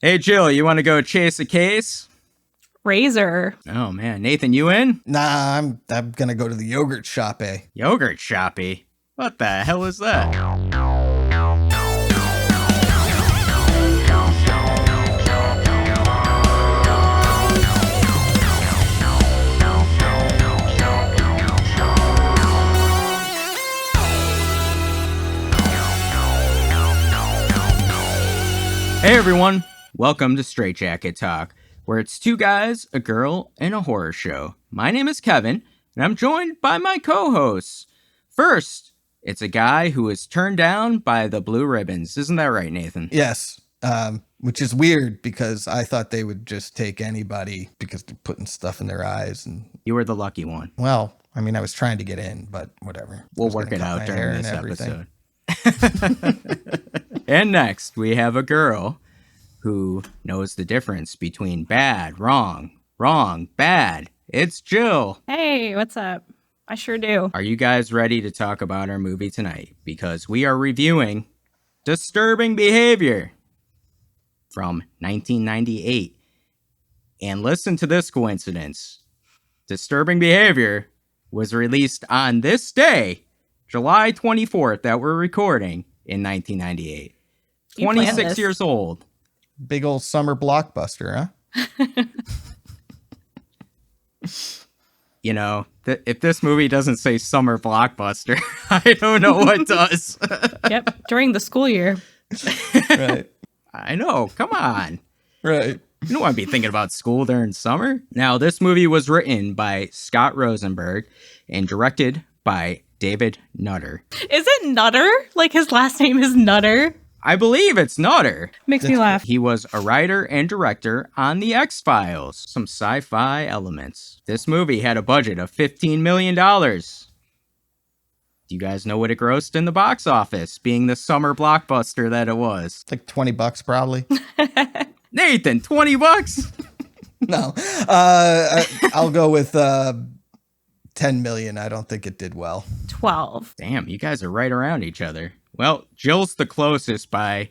Hey, Jill, you want to go chase a case? Razor. Oh, man. Nathan, you in? Nah, I'm gonna go to the yogurt shop, eh? Yogurt shoppy? What the hell is that? Hey, everyone. Welcome to Straight Jacket Talk, where it's two guys, a girl, and a horror show. My name is Kevin, and I'm joined by my co-hosts. First, it's a guy who was turned down by the Blue Ribbons. Isn't that right, Nathan? Yes. Which is weird because I thought they would just take anybody because they're putting stuff in their eyes. And You were the lucky one. well, I mean, I was trying to get in, but whatever. I We'll was work gonna it cut out my hair during this and everything. episode. And next, we have a girl who knows the difference between bad, wrong, bad. It's Jill. Hey, what's up? I sure do. Are you guys ready to talk about our movie tonight? Because we are reviewing Disturbing Behavior from 1998. And listen to this coincidence. Disturbing Behavior was released on this day, July 24th, that we're recording in 1998. You planned 26 this. years old. Big old summer blockbuster, huh? You know, if this movie doesn't say summer blockbuster, I don't know what does. Yep, during the school year. Right. I know, come on. Right. You don't want to be thinking about school during summer. Now, this movie was written by Scott Rosenberg and directed by David Nutter. Is it Nutter? Like his last name is Nutter? I believe it's Nutter. Makes me laugh. He was a writer and director on The X-Files, some sci-fi elements. This movie had a budget of $15 million. Do you guys know what it grossed in the box office, being the summer blockbuster that it was? It's like $20 probably. Nathan, $20? No. I'll go with 10 million. I don't think it did well. 12. Damn, you guys are right around each other. Well, Jill's the closest by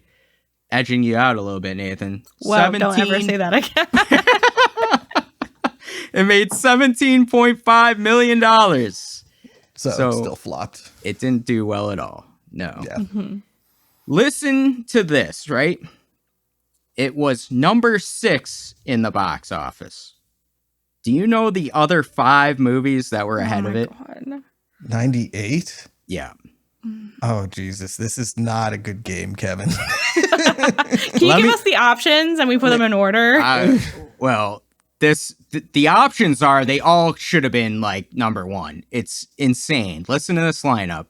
edging you out a little bit, Nathan. Whoa, don't ever say that again. It made $17.5 million. So So- it still flopped. It didn't do well at all. No. Yeah. Listen to this, right? It was number 6 in the box office. Do you know the other 5 movies that were ahead of it? God. 98? Yeah. Oh, Jesus. This is not a good game, Kevin. Can you Let give me- us the options and we put them in order? Well, the options are they all should have been like number 1. It's insane. Listen to this lineup.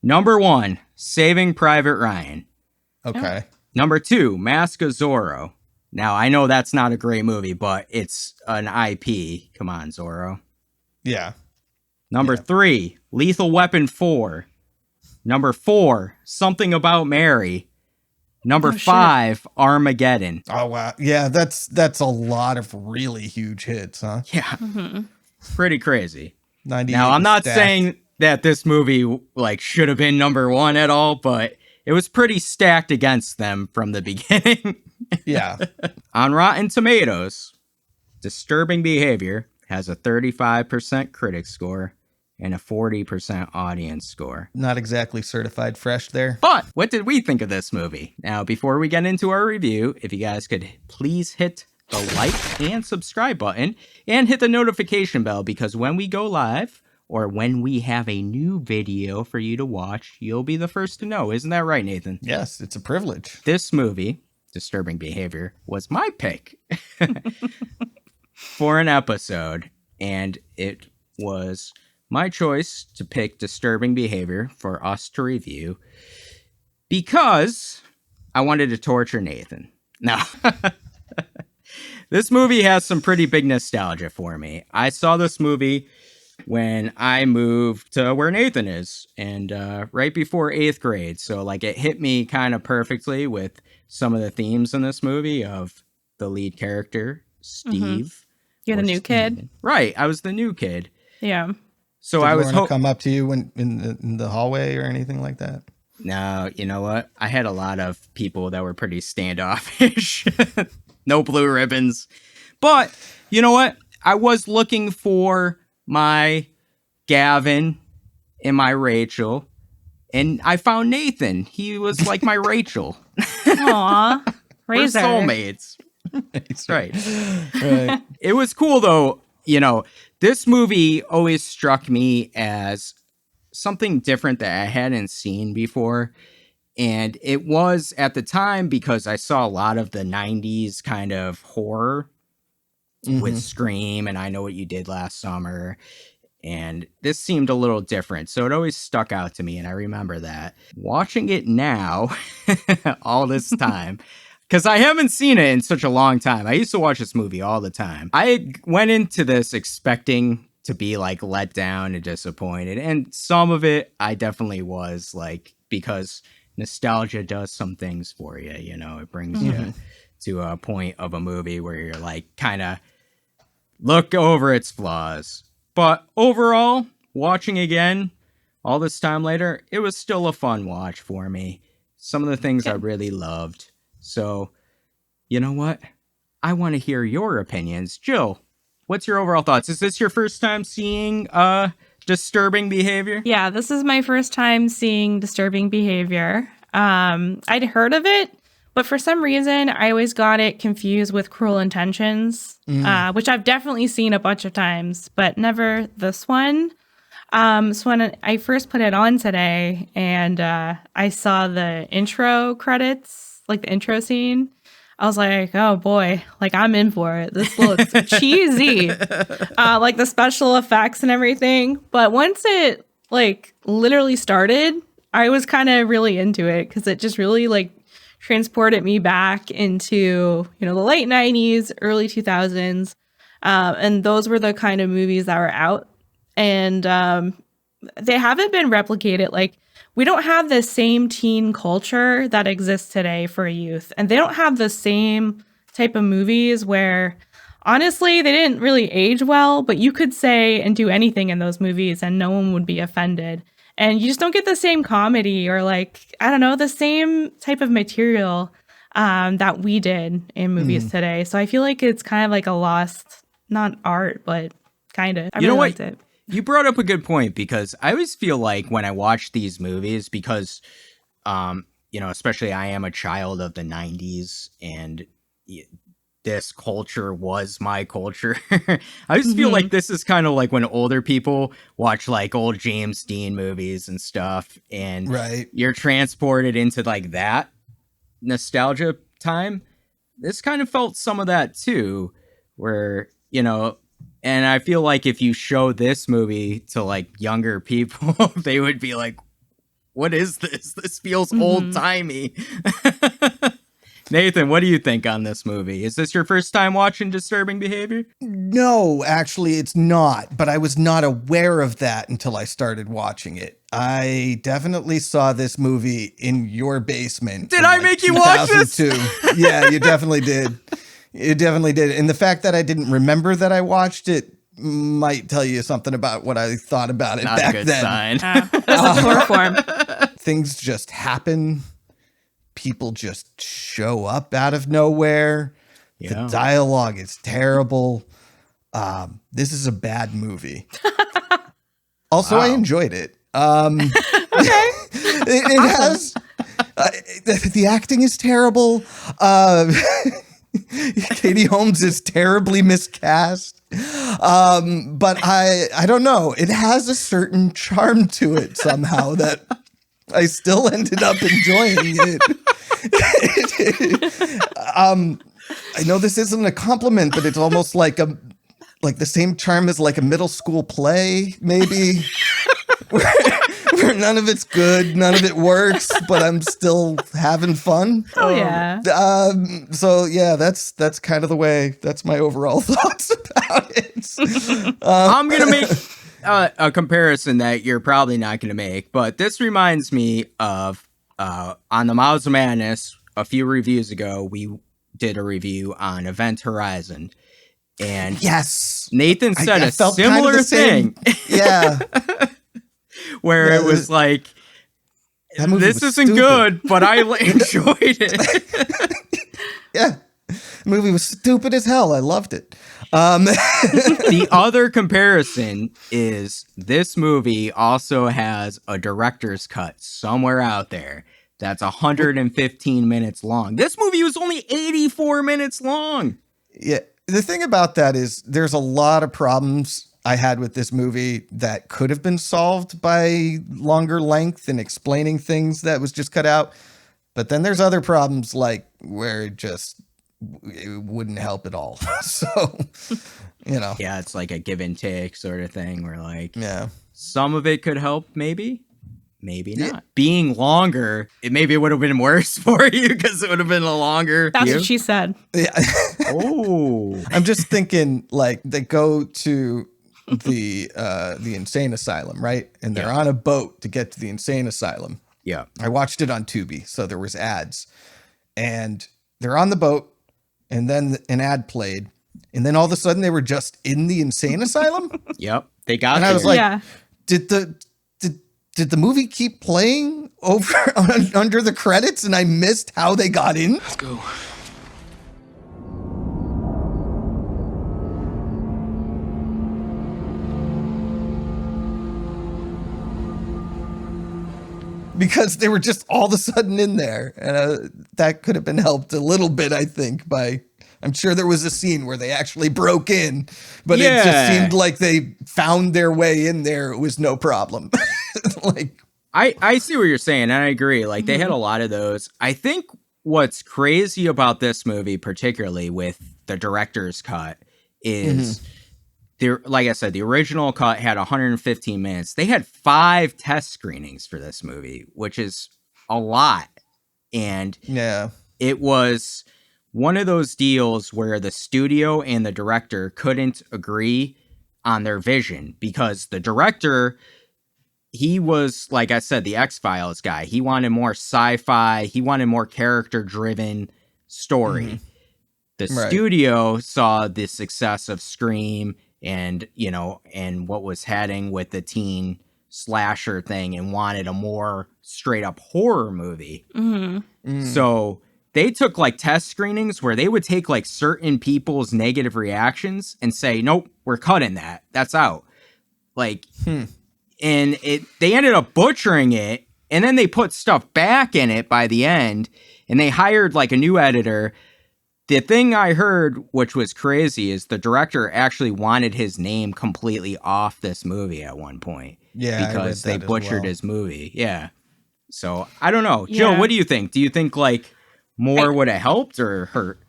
Number 1, Saving Private Ryan. Okay. Number 2, Mask of Zorro. Now, I know that's not a great movie, but it's an IP. Come on, Zorro. Yeah. Number 3, Lethal Weapon 4. Number 4, Something About Mary. Number Oh, shit. 5, Armageddon. Oh, wow. Yeah, that's a lot of really huge hits, huh? Yeah, pretty crazy. 98 Now, I'm was not stacked. saying that this movie like should have been number 1 at all, but it was pretty stacked against them from the beginning. Yeah. On Rotten Tomatoes, Disturbing Behavior has a 35% critic score and a 40% audience score. Not exactly certified fresh there. But what did we think of this movie? Now, before we get into our review, if you guys could please hit the like and subscribe button and hit the notification bell, because when we go live or when we have a new video for you to watch, you'll be the first to know. Isn't that right, Nathan? Yes, it's a privilege. This movie, Disturbing Behavior, was my pick for an episode, and it was my choice to pick Disturbing Behavior for us to review because I wanted to torture Nathan. Now, this movie has some pretty big nostalgia for me. I saw this movie when I moved to where Nathan is, and right before 8th grade. So, like, it hit me kind of perfectly with some of the themes in this movie of the lead character, Steve. You're the or new kid? Steven. Right, I was the new kid. Yeah. So Did I was Lorna come up to you when in the hallway or anything like that? No, you know what? I had a lot of people that were pretty standoffish. No blue ribbons. But you know what? I was looking for my Gavin and my Rachel, and I found Nathan. He was like my Rachel. Aw. We're Razor. soulmates. That's Right. Right. It was cool though, this movie always struck me as something different that I hadn't seen before. And it was at the time because I saw a lot of the 90s kind of horror with Scream and I Know What You Did Last Summer. And this seemed a little different. So it always stuck out to me. And I remember that. Watching it now, all this time, because I haven't seen it in such a long time. I used to watch this movie all the time. I went into this expecting to be like let down and disappointed. And some of it I definitely was, like, because nostalgia does some things for you. It brings you to a point of a movie where you're like, kind of look over its flaws. But overall, watching again all this time later, it was still a fun watch for me. Some of the things I really loved. So, you know what? I want to hear your opinions. Jill, what's your overall thoughts? Is this your first time seeing Disturbing Behavior? Yeah, this is my first time seeing Disturbing Behavior. I'd heard of it, but for some reason, I always got it confused with Cruel Intentions, which I've definitely seen a bunch of times, but never this one. So when I first put it on today and I saw the intro credits, like the intro scene, I was like, oh boy, like I'm in for it. This looks cheesy, like the special effects and everything. But once it like literally started, I was kind of really into it because it just really like transported me back into, the late 90s, early 2000s. And those were the kind of movies that were out. And they haven't been replicated. Like, we don't have the same teen culture that exists today for youth. And they don't have the same type of movies where, honestly, they didn't really age well, but you could say and do anything in those movies and no one would be offended. And you just don't get the same comedy or, like, I don't know, the same type of material that we did in movies today. So I feel like it's kind of like a lost, not art, but kind of. I really liked it. You brought up a good point, because I always feel like when I watch these movies, because, especially I am a child of the 90s and this culture was my culture. I just feel like this is kind of like when older people watch like old James Dean movies and stuff, and you're transported into like that nostalgia time. This kind of felt some of that too, where, and I feel like if you show this movie to like younger people, they would be like, what is this? This feels old timey. Nathan, what do you think on this movie? Is this your first time watching Disturbing Behavior? No, actually, it's not. But I was not aware of that until I started watching it. I definitely saw this movie in your basement. Did I make you watch this? Yeah, you definitely did. You definitely did. And the fact that I didn't remember that I watched it might tell you something about what I thought about it Not back a good then. sign. That's a poor form. Things just happen. People just show up out of nowhere. Yeah. The dialogue is terrible. This is a bad movie. Also, I enjoyed it. Okay. It has the acting is terrible. Katie Holmes is terribly miscast. But I don't know. It has a certain charm to it somehow that I still ended up enjoying it. I know this isn't a compliment, but it's almost like the same charm as like a middle school play, maybe. Where none of it's good, none of it works, but I'm still having fun. Oh yeah. So yeah, that's kind of the way. That's my overall thoughts about it. I'm gonna make a comparison that you're probably not gonna make, but this reminds me of on the Mouths of Madness a few reviews ago. We did a review on Event Horizon, and yes, Nathan said a felt similar kind of thing. Yeah. Where it was like, That movie this was isn't stupid. good, but I enjoyed it. Yeah. The movie was stupid as hell. I loved it. The other comparison is this movie also has a director's cut somewhere out there that's 115 minutes long. This movie was only 84 minutes long. Yeah. The thing about that is there's a lot of problems I had with this movie that could have been solved by longer length and explaining things that was just cut out. But then there's other problems like where it wouldn't help at all. So, Yeah, it's like a give and take sort of thing where like yeah. some of it could help, maybe not. Being longer, maybe it would have been worse for you because it would have been a longer. That's what she said. Yeah. Oh, I'm just thinking like they go to the insane asylum, right? And they're on a boat to get to the insane asylum. yeah. I watched it on Tubi, so there was ads. And they're on the boat, and then an ad played, and then all of a sudden they were just in the insane asylum. Yep. They got And there. I was like, Yeah. did the movie keep playing over under the credits and I missed how they got in? Let's go. Because they were just all of a sudden in there. And that could have been helped a little bit, I think, by... I'm sure there was a scene where they actually broke in, but it just seemed like they found their way in there. It was no problem. Like, I see what you're saying, and I agree. Like, they had a lot of those. I think what's crazy about this movie, particularly with the director's cut, is... like I said, the original cut had 115 minutes. They had 5 test screenings for this movie, which is a lot. And yeah. it was one of those deals where the studio and the director couldn't agree on their vision because the director, he was, like I said, the X-Files guy. He wanted more sci-fi. He wanted more character-driven story. The studio saw the success of Scream and what was heading with the teen slasher thing and wanted a more straight up horror movie. So they took like test screenings where they would take like certain people's negative reactions and say, nope, we're cutting that. That's out. Like, and they ended up butchering it. And then they put stuff back in it by the end and they hired like a new editor. The thing I heard, which was crazy, is the director actually wanted his name completely off this movie at one point. Yeah, because I read they that as butchered well. his movie. Yeah. So I don't know. Jill, what do you think? Do you think like more would have helped or hurt?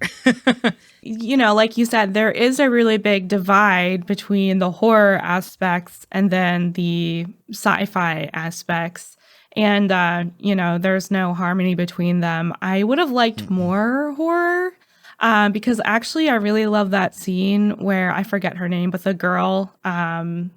Like you said, there is a really big divide between the horror aspects and then the sci-fi aspects. And, there's no harmony between them. I would have liked more horror. Because actually I really love that scene where I forget her name, but the girl, and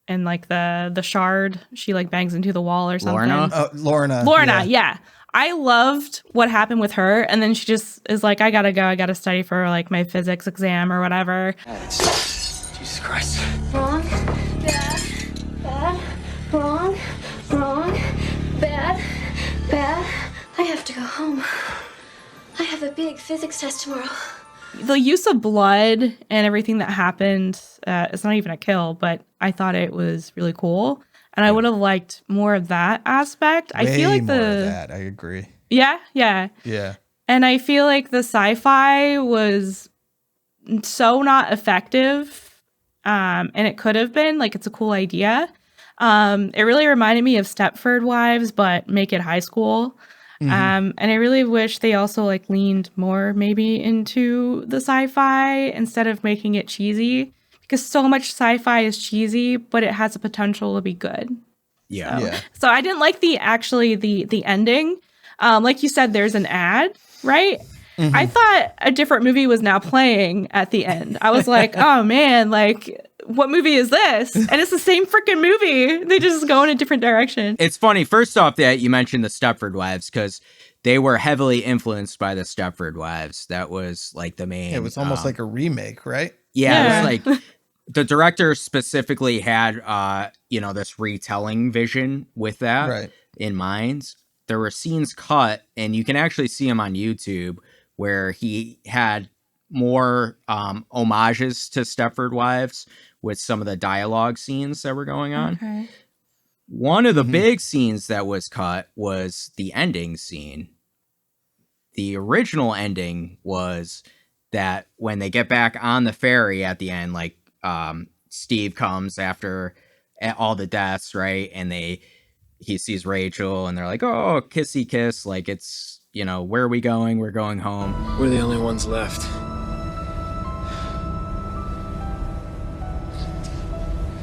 like the shard, she like bangs into the wall or something. Lorna. Yeah. I loved what happened with her. And then she just is like, I gotta go. I gotta study for like my physics exam or whatever. Jesus Christ. Wrong, bad, wrong, bad. I have to go home. I have a big physics test tomorrow. The use of blood and everything that happened, it's not even a kill, but I thought it was really cool. And I would have liked more of that aspect. I feel like more of that. I agree. Yeah. Yeah. And I feel like the sci-fi was so not effective. And it could have been, like, it's a cool idea. It really reminded me of Stepford Wives, but make it high school. And I really wish they also like leaned more maybe into the sci-fi instead of making it cheesy, because so much sci-fi is cheesy, but it has the potential to be good. Yeah. So I didn't like the ending. Like you said, there's an ad, right? I thought a different movie was now playing at the end. I was like, oh man, like what movie is this? And it's the same freaking movie. They just go in a different direction. It's funny. First off, that you mentioned the Stepford Wives because they were heavily influenced by the Stepford Wives. That was like the main. It was almost like a remake, right? Yeah. It was like the director specifically had, this retelling vision with that. Right. in mind, there were scenes cut, and you can actually see them on YouTube, where he had more homages to Stepford Wives with some of the dialogue scenes that were going on. Okay. One of the big scenes that was cut was the ending scene. The original ending was that when they get back on the ferry at the end, like Steve comes after all the deaths, right? And he sees Rachel and they're like, oh, kissy kiss. Like, it's, you know, where are we going? We're going home. We're the only ones left.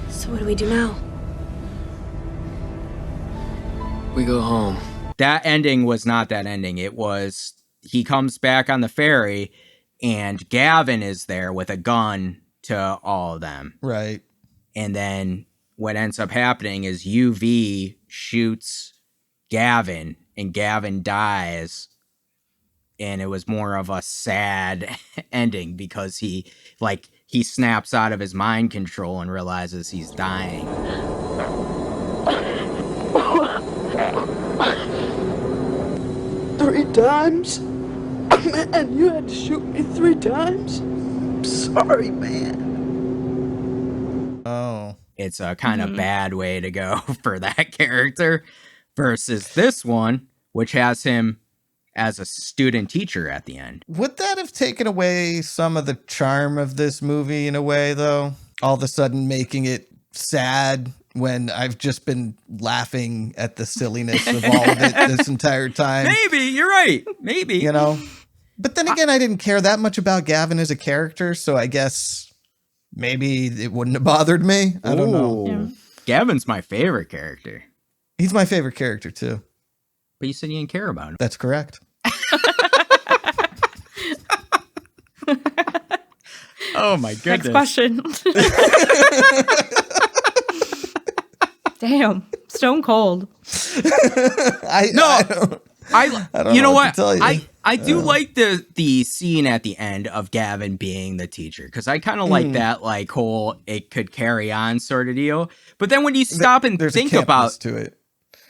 So what do we do now? We go home. That ending was not that ending. It was, he comes back on the ferry and Gavin is there with a gun to all of them. Right. And then what ends up happening is UV shoots Gavin and Gavin dies. And it was more of a sad ending because he snaps out of his mind control and realizes he's dying. 3 times? Man, you had to shoot me 3 times? I'm sorry, man. Oh. It's a kind of bad way to go for that character versus this one, which has him as a student teacher at the end. Would that have taken away some of the charm of this movie in a way, though? All of a sudden making it sad when I've just been laughing at the silliness of all of it this entire time. Maybe, you're right. Maybe. You know? But then again, I didn't care that much about Gavin as a character, so I guess maybe it wouldn't have bothered me. I don't know. Yeah. Gavin's my favorite character. He's my favorite character, too. But you said you didn't care about him. That's correct. Oh my goodness. Next question. Damn, stone cold. I don't you know know what? to tell you. I do like the scene at the end of Gavin being the teacher, because I kind of like that like whole it could carry on sort of deal. But then when you stop and There's think a about to it.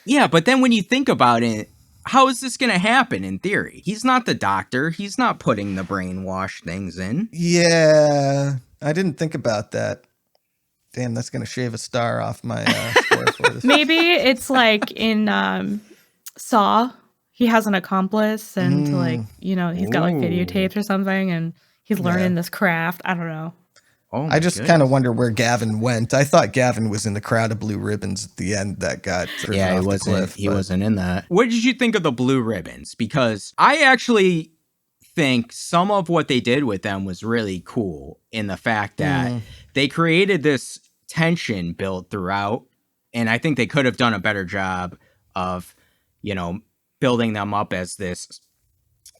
yeah, but then when you think about it, how is this going to happen in theory? He's not the doctor. He's not putting the brainwash things in. Yeah, I didn't think about that. Damn, that's going to shave a star off my score for this. Maybe it's like in Saw, he has an accomplice and like, you know, he's got like videotapes or something and he's learning this craft. I don't know. Oh, I just kind of wonder where Gavin went. I thought Gavin was in the crowd of blue ribbons at the end that got driven off the cliff. He wasn't in that. What did you think of the blue ribbons? Because I actually think some of what they did with them was really cool in the fact that they created this tension built throughout. And I think they could have done a better job of, you know, building them up as this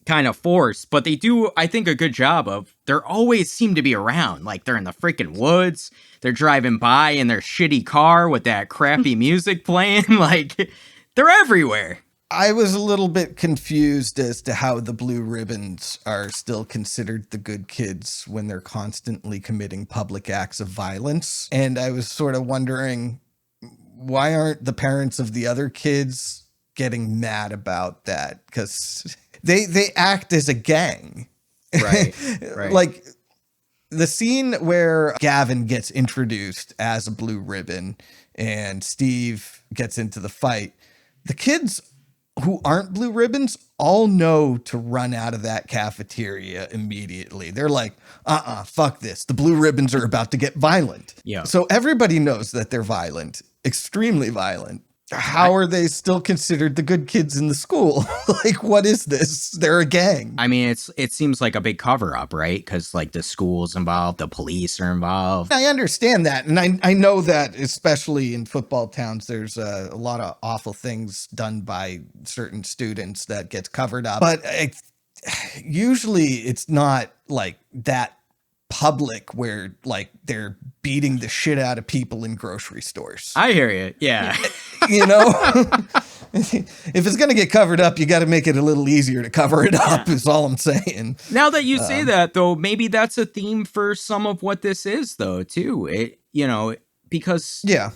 kind of force, but they do, I think, a good job of, they're always seem to be around. Like, they're in the freaking woods, they're driving by in their shitty car with that crappy music playing. Like, they're everywhere. I was a little bit confused as to how the blue ribbons are still considered the good kids when they're constantly committing public acts of violence. And I was sort of wondering, why aren't the parents of the other kids getting mad about that? Because they act as a gang. Right. Like the scene where Gavin gets introduced as a blue ribbon and Steve gets into the fight, the kids who aren't blue ribbons all know to run out of that cafeteria immediately. They're like, fuck this. The blue ribbons are about to get violent. Yeah. So everybody knows that they're violent, extremely violent. How are they still considered the good kids in the school? Like, what is this? They're a gang. I mean, it seems like a big cover up, right? Because like the school's involved, the police are involved. I understand that. And I know that especially in football towns, there's a lot of awful things done by certain students that gets covered up. But usually it's not like that public where like they're beating the shit out of people in grocery stores. I hear you. Yeah. You know, if it's going to get covered up, you got to make it a little easier to cover it up is all I'm saying. Now that you say that, though, maybe that's a theme for some of what this is, though, too. It, you know, because yeah,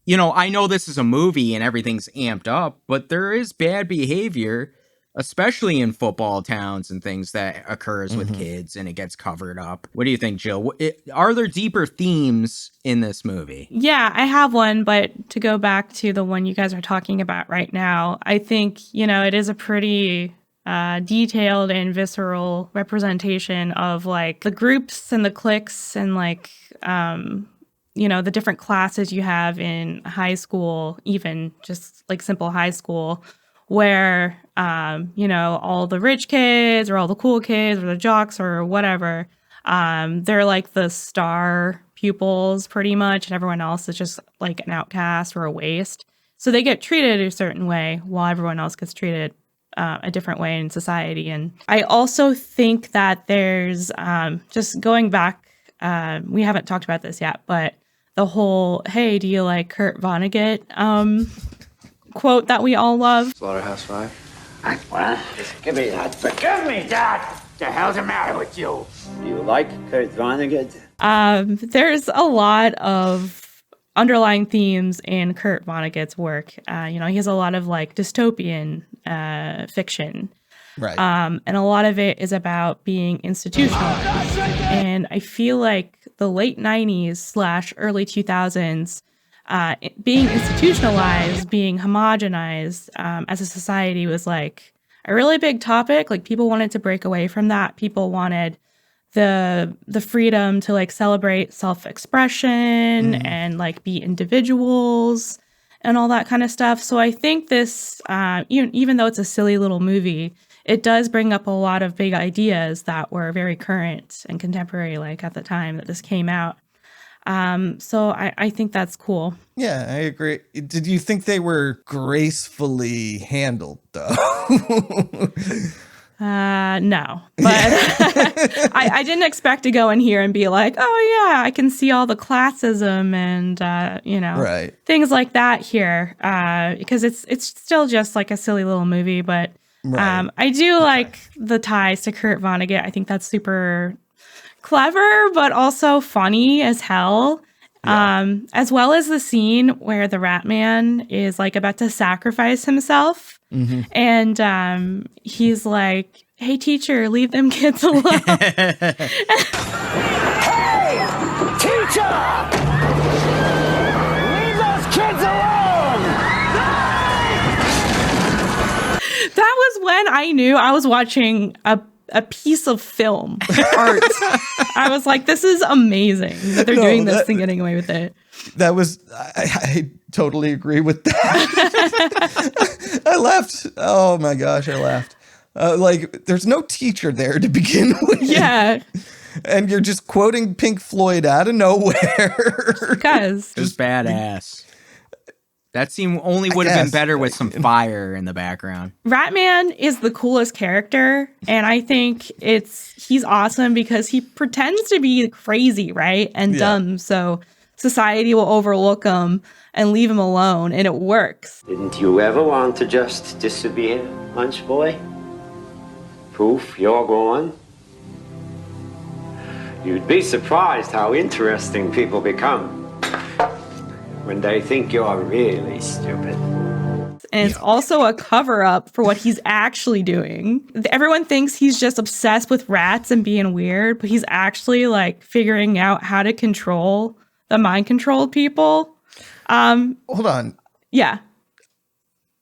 you know, I know this is a movie and everything's amped up, but there is bad behavior, especially in football towns and things that occurs with kids and it gets covered up. What do you think, Jill? Are there deeper themes in this movie? Yeah, I have one, but to go back to the one you guys are talking about right now, I think, you know, it is a pretty detailed and visceral representation of like the groups and the cliques and like, you know, the different classes you have in high school, even just like simple high school, where, you know, all the rich kids or all the cool kids or the jocks or whatever, they're like the star pupils pretty much, and everyone else is just like an outcast or a waste. So they get treated a certain way while everyone else gets treated a different way in society. And I also think that there's just going back, we haven't talked about this yet, but the whole, hey, do you like Kurt Vonnegut quote that we all love? Slaughterhouse-Five. What? Give me that. Forgive me, Dad. The hell's the matter with you? Do you like Kurt Vonnegut? There's a lot of underlying themes in Kurt Vonnegut's work. You know, he has a lot of like dystopian fiction. Right. And a lot of it is about being institutionalized. And I feel like the late 90s / early 2000s, being institutionalized, being homogenized as a society was like a really big topic. Like people wanted to break away from that. People wanted the freedom to like celebrate self-expression and like be individuals and all that kind of stuff. So I think this, even though it's a silly little movie, it does bring up a lot of big ideas that were very current and contemporary, like at the time that this came out. So I think that's cool. Yeah, I agree. Did you think they were gracefully handled, though? No, but I didn't expect to go in here and be like, oh yeah, I can see all the classism and, you know, Right. things like that here. Because it's still just like a silly little movie, but Right. I do like the ties to Kurt Vonnegut. I think that's super clever, but also funny as hell. Yeah. As well as the scene where the Rat Man is like about to sacrifice himself. Mm-hmm. And he's like, hey, teacher, leave them kids alone. Hey, teacher! Leave those kids alone! That was when I knew I was watching a piece of film art. I was like, this is amazing that they're doing this and getting away with it. That was, I totally agree with that. I laughed. Oh my gosh, I laughed. Like, there's no teacher there to begin with. Yeah. And you're just quoting Pink Floyd out of nowhere. Because. Just badass. That scene only would have been better with some fire in the background. Ratman is the coolest character, and I think he's awesome because he pretends to be crazy, right? And dumb, so society will overlook him and leave him alone, and it works. Didn't you ever want to just disappear, lunch boy? Poof, you're gone. You'd be surprised how interesting people become when they think you're really stupid. And it's also a cover-up for what he's actually doing. Everyone thinks he's just obsessed with rats and being weird, but he's actually like figuring out how to control the mind-controlled people. Hold on. Yeah.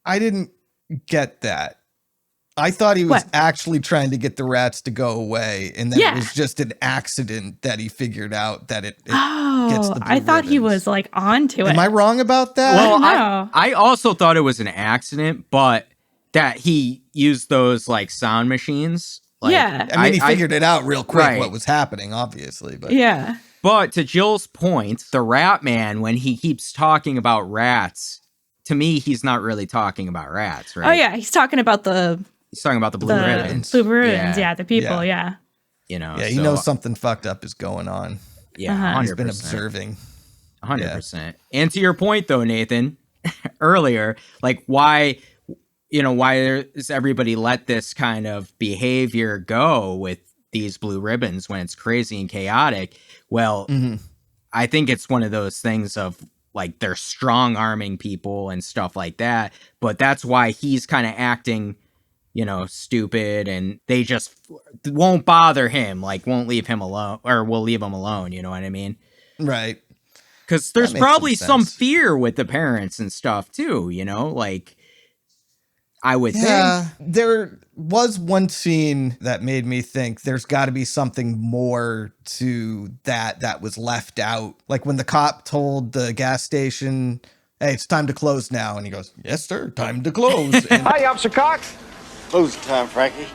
I didn't get that. I thought he was actually trying to get the rats to go away, and that it was just an accident that he figured out that it gets the blue I thought he ribbons. was like onto it. Am I wrong about that? Well, No. I also thought it was an accident, but that he used those like sound machines. Like, Yeah. I mean, he figured it out real quick Right. what was happening, obviously. But Yeah. But to Jill's point, the Rat Man, when he keeps talking about rats, to me, he's not really talking about rats, right? Oh, yeah. He's talking about He's talking about the blue ribbons. Blue ribbons, yeah. The people, yeah. You know, yeah, he so- knows something fucked up is going on. Yeah, 100%. He's been observing. 100%. And to your point, though, Nathan, earlier, like why does everybody let this kind of behavior go with these blue ribbons when it's crazy and chaotic? Well, I think it's one of those things of like they're strong arming people and stuff like that. But that's why he's kind of acting, you know, stupid, and they just won't bother him, like won't leave him alone, or will leave him alone. You know what I mean? Right. Because there's That makes probably some sense. fear with the parents and stuff too, you know, like I would Yeah, think. there was one scene that made me think there's got to be something more to that was left out. Like when the cop told the gas station, "Hey, it's time to close now," and he goes, "Yes, sir, time to close." And Hi, Officer Cox. Closing time, Frankie.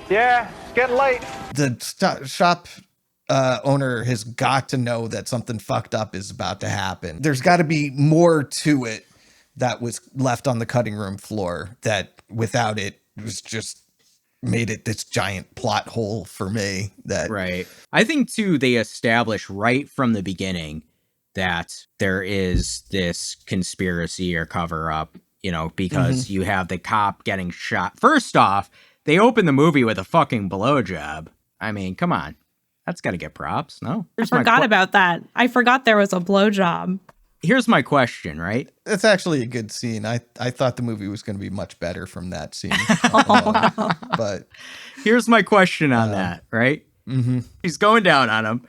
Yeah, it's getting late. the shop owner has got to know that something fucked up is about to happen. There's got to be more to it that was left on the cutting room floor that without it was just made it this giant plot hole for me. That Right. I think too, they establish right from the beginning that there is this conspiracy or cover up, you know, because you have the cop getting shot. First off, they open the movie with a fucking blowjob. I mean, come on. That's got to get props, no? I forgot about that. I forgot there was a blowjob. Here's my question, right? It's actually a good scene. I thought the movie was going to be much better from that scene. But Here's my question on that, right? mm-hmm. He's going down on him,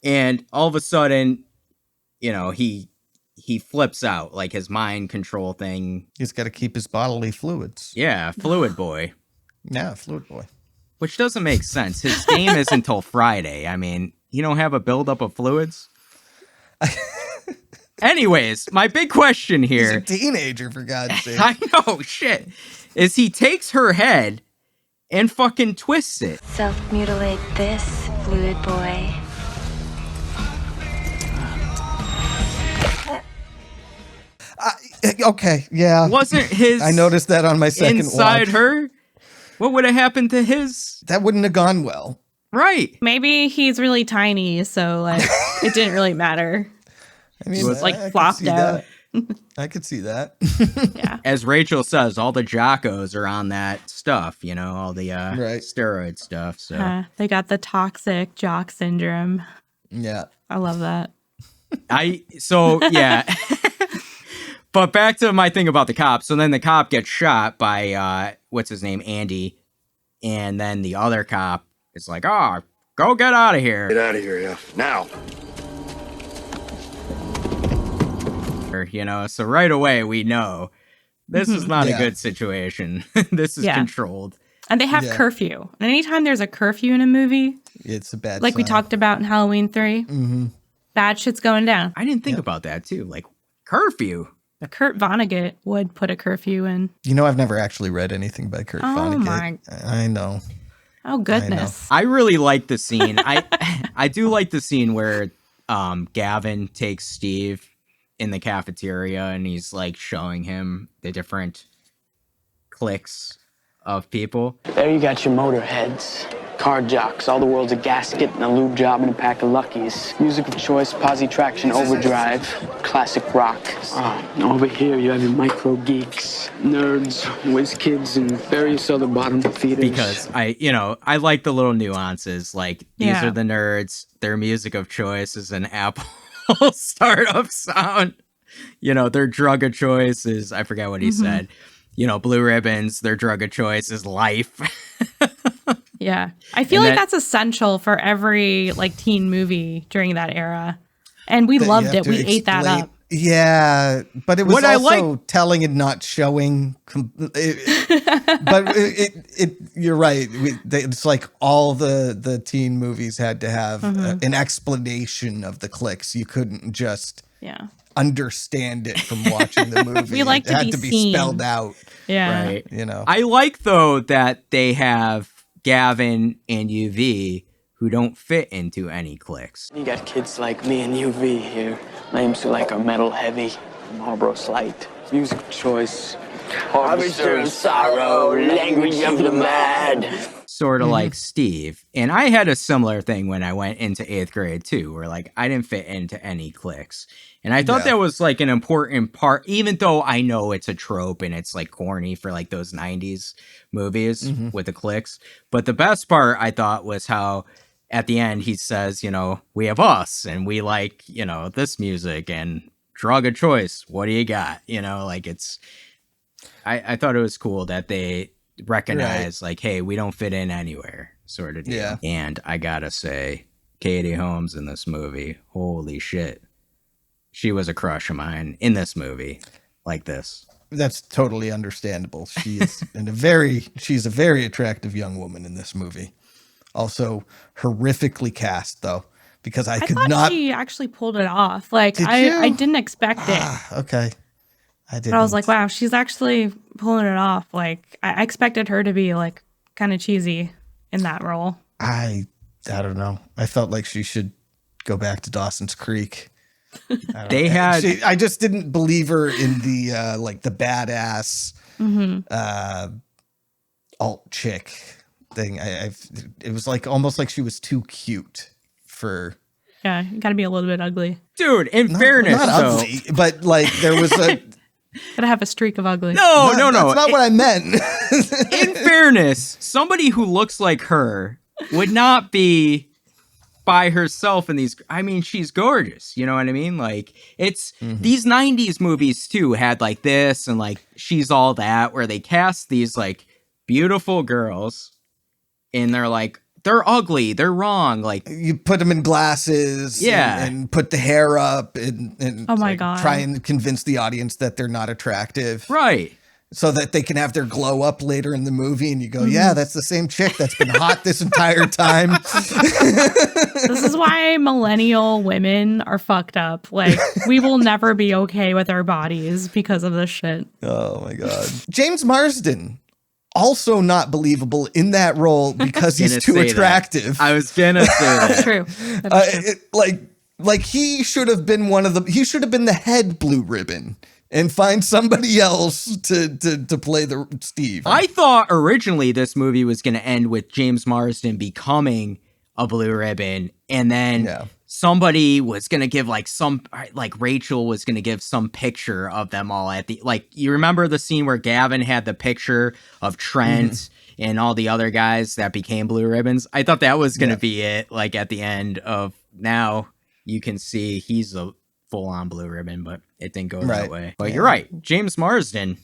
and all of a sudden, you know, he flips out, like his mind control thing. He's got to keep his bodily fluids. Yeah, fluid boy. Yeah, fluid boy. Which doesn't make sense. His game is until Friday. I mean, you don't have a buildup of fluids? Anyways, my big question He's here. a teenager, for God's sake. I know, shit. Is he takes her head and fucking twists it. Self-mutilate this, fluid boy. Okay, yeah. Wasn't his I noticed that on my second inside watch. her? What would have happened to his? That wouldn't have gone well. Right. Maybe he's really tiny, so like it didn't really matter. I mean, It was, like, I could flopped see out. that. I could see that. Yeah. As Rachel says, all the jockos are on that stuff, you know, all the Right. steroid stuff. So They got the toxic jock syndrome. Yeah. I love that. yeah. But back to my thing about the cop. So then the cop gets shot by what's his name, Andy, and then the other cop is like, "Oh, go get out of here!" Get out of here, yeah. Now. You know, so right away we know this is not Yeah. a good situation. This is Yeah. controlled. And they have Yeah. curfew. And anytime there's a curfew in a movie, It's a bad like we sign. talked about in Halloween 3, Mm-hmm. bad shit's going down. I didn't think about that too. Like curfew. Kurt Vonnegut would put a curfew in. You know, I've never actually read anything by Kurt Oh Vonnegut. my- I know. Oh, goodness. I really like the scene. I do like the scene where Gavin takes Steve in the cafeteria and he's like showing him the different cliques of people. There you got your motorheads, car jocks, all the world's a gasket and a lube job and a pack of Luckies. Music of choice, posi traction, overdrive, classic rock. Over here you have your micro geeks, nerds, whiz kids, and various other bottom feeders. Because I like the little nuances. Like these Yeah. are the nerds. Their music of choice is an Apple startup sound. You know, their drug of choice is, I forget what he said. You know, Blue Ribbons, their drug of choice is life. Yeah. I feel And like that- that's essential for every like teen movie during that era. And we loved You have it. to We ate that explain- up. Yeah, but it was What I also telling and not showing. But you're right. It's like all the teen movies had to have an explanation of the clicks. You couldn't just Yeah. understand it from watching the movie. We like it to had be to be seen. spelled out. Yeah. Right. You know. I like, though, that they have Gavin and UV who don't fit into any cliques. You got kids like me and UV here. Names who like are metal heavy, Marlboro Slight. Music of choice, harvester of sorrow, language of the mad. Sort of like Steve. And I had a similar thing when I went into 8th grade, too, where like I didn't fit into any cliques. And I thought Yeah. that was like an important part, even though I know it's a trope and it's like corny for like those 90s movies with the cliques. But the best part I thought was how at the end he says, you know, we have us and we like, you know, this music and drug of choice. What do you got? You know, like it's, I thought it was cool that they recognize like, hey, we don't fit in anywhere sort of deal. Yeah. And I gotta say, Katie Holmes in this movie, holy shit. She was a crush of mine in this movie like this. That's totally understandable. She's a very attractive young woman in this movie. Also horrifically cast though, because I could thought not. she actually pulled it off. Like Did I you? didn't expect it. Okay. I didn't. But I was like, wow, she's actually pulling it off. Like I expected her to be like kind of cheesy in that role. I don't know. I felt like she should go back to Dawson's Creek. I just didn't believe her in the like the badass alt chick thing. It was like almost like she was too cute for. Yeah, you gotta be a little bit ugly. Dude, in fairness, not though, ugly, but like there was a. Gotta have a streak of ugly. No. That's not what I meant. In fairness, somebody who looks like her would not be by herself in these. I mean, she's gorgeous. You know what I mean? Like, it's these 90s movies too had like this and like She's All That, where they cast these like beautiful girls and they're ugly, they're wrong. Like, you put them in glasses, and put the hair up, and oh my like, God, try and convince the audience that they're not attractive, right? So that they can have their glow up later in the movie, and you go, yeah, that's the same chick that's been hot this entire time. This is why millennial women are fucked up. Like, we will never be okay with our bodies because of this shit. Oh my God. James Marsden, also not believable in that role because he's too attractive. I was gonna say that. That's true. That's true. Like he should have been he should have been the head Blue Ribbon. And find somebody else to play the Steve. I thought originally this movie was going to end with James Marsden becoming a Blue Ribbon, and then somebody was going to give Rachel was going to give some picture of them all at the, like, you remember the scene where Gavin had the picture of Trent and all the other guys that became Blue Ribbons? I thought that was going to be it, like at the end of, now you can see he's a full-on Blue Ribbon, but it didn't go that way. But you're right, James Marsden,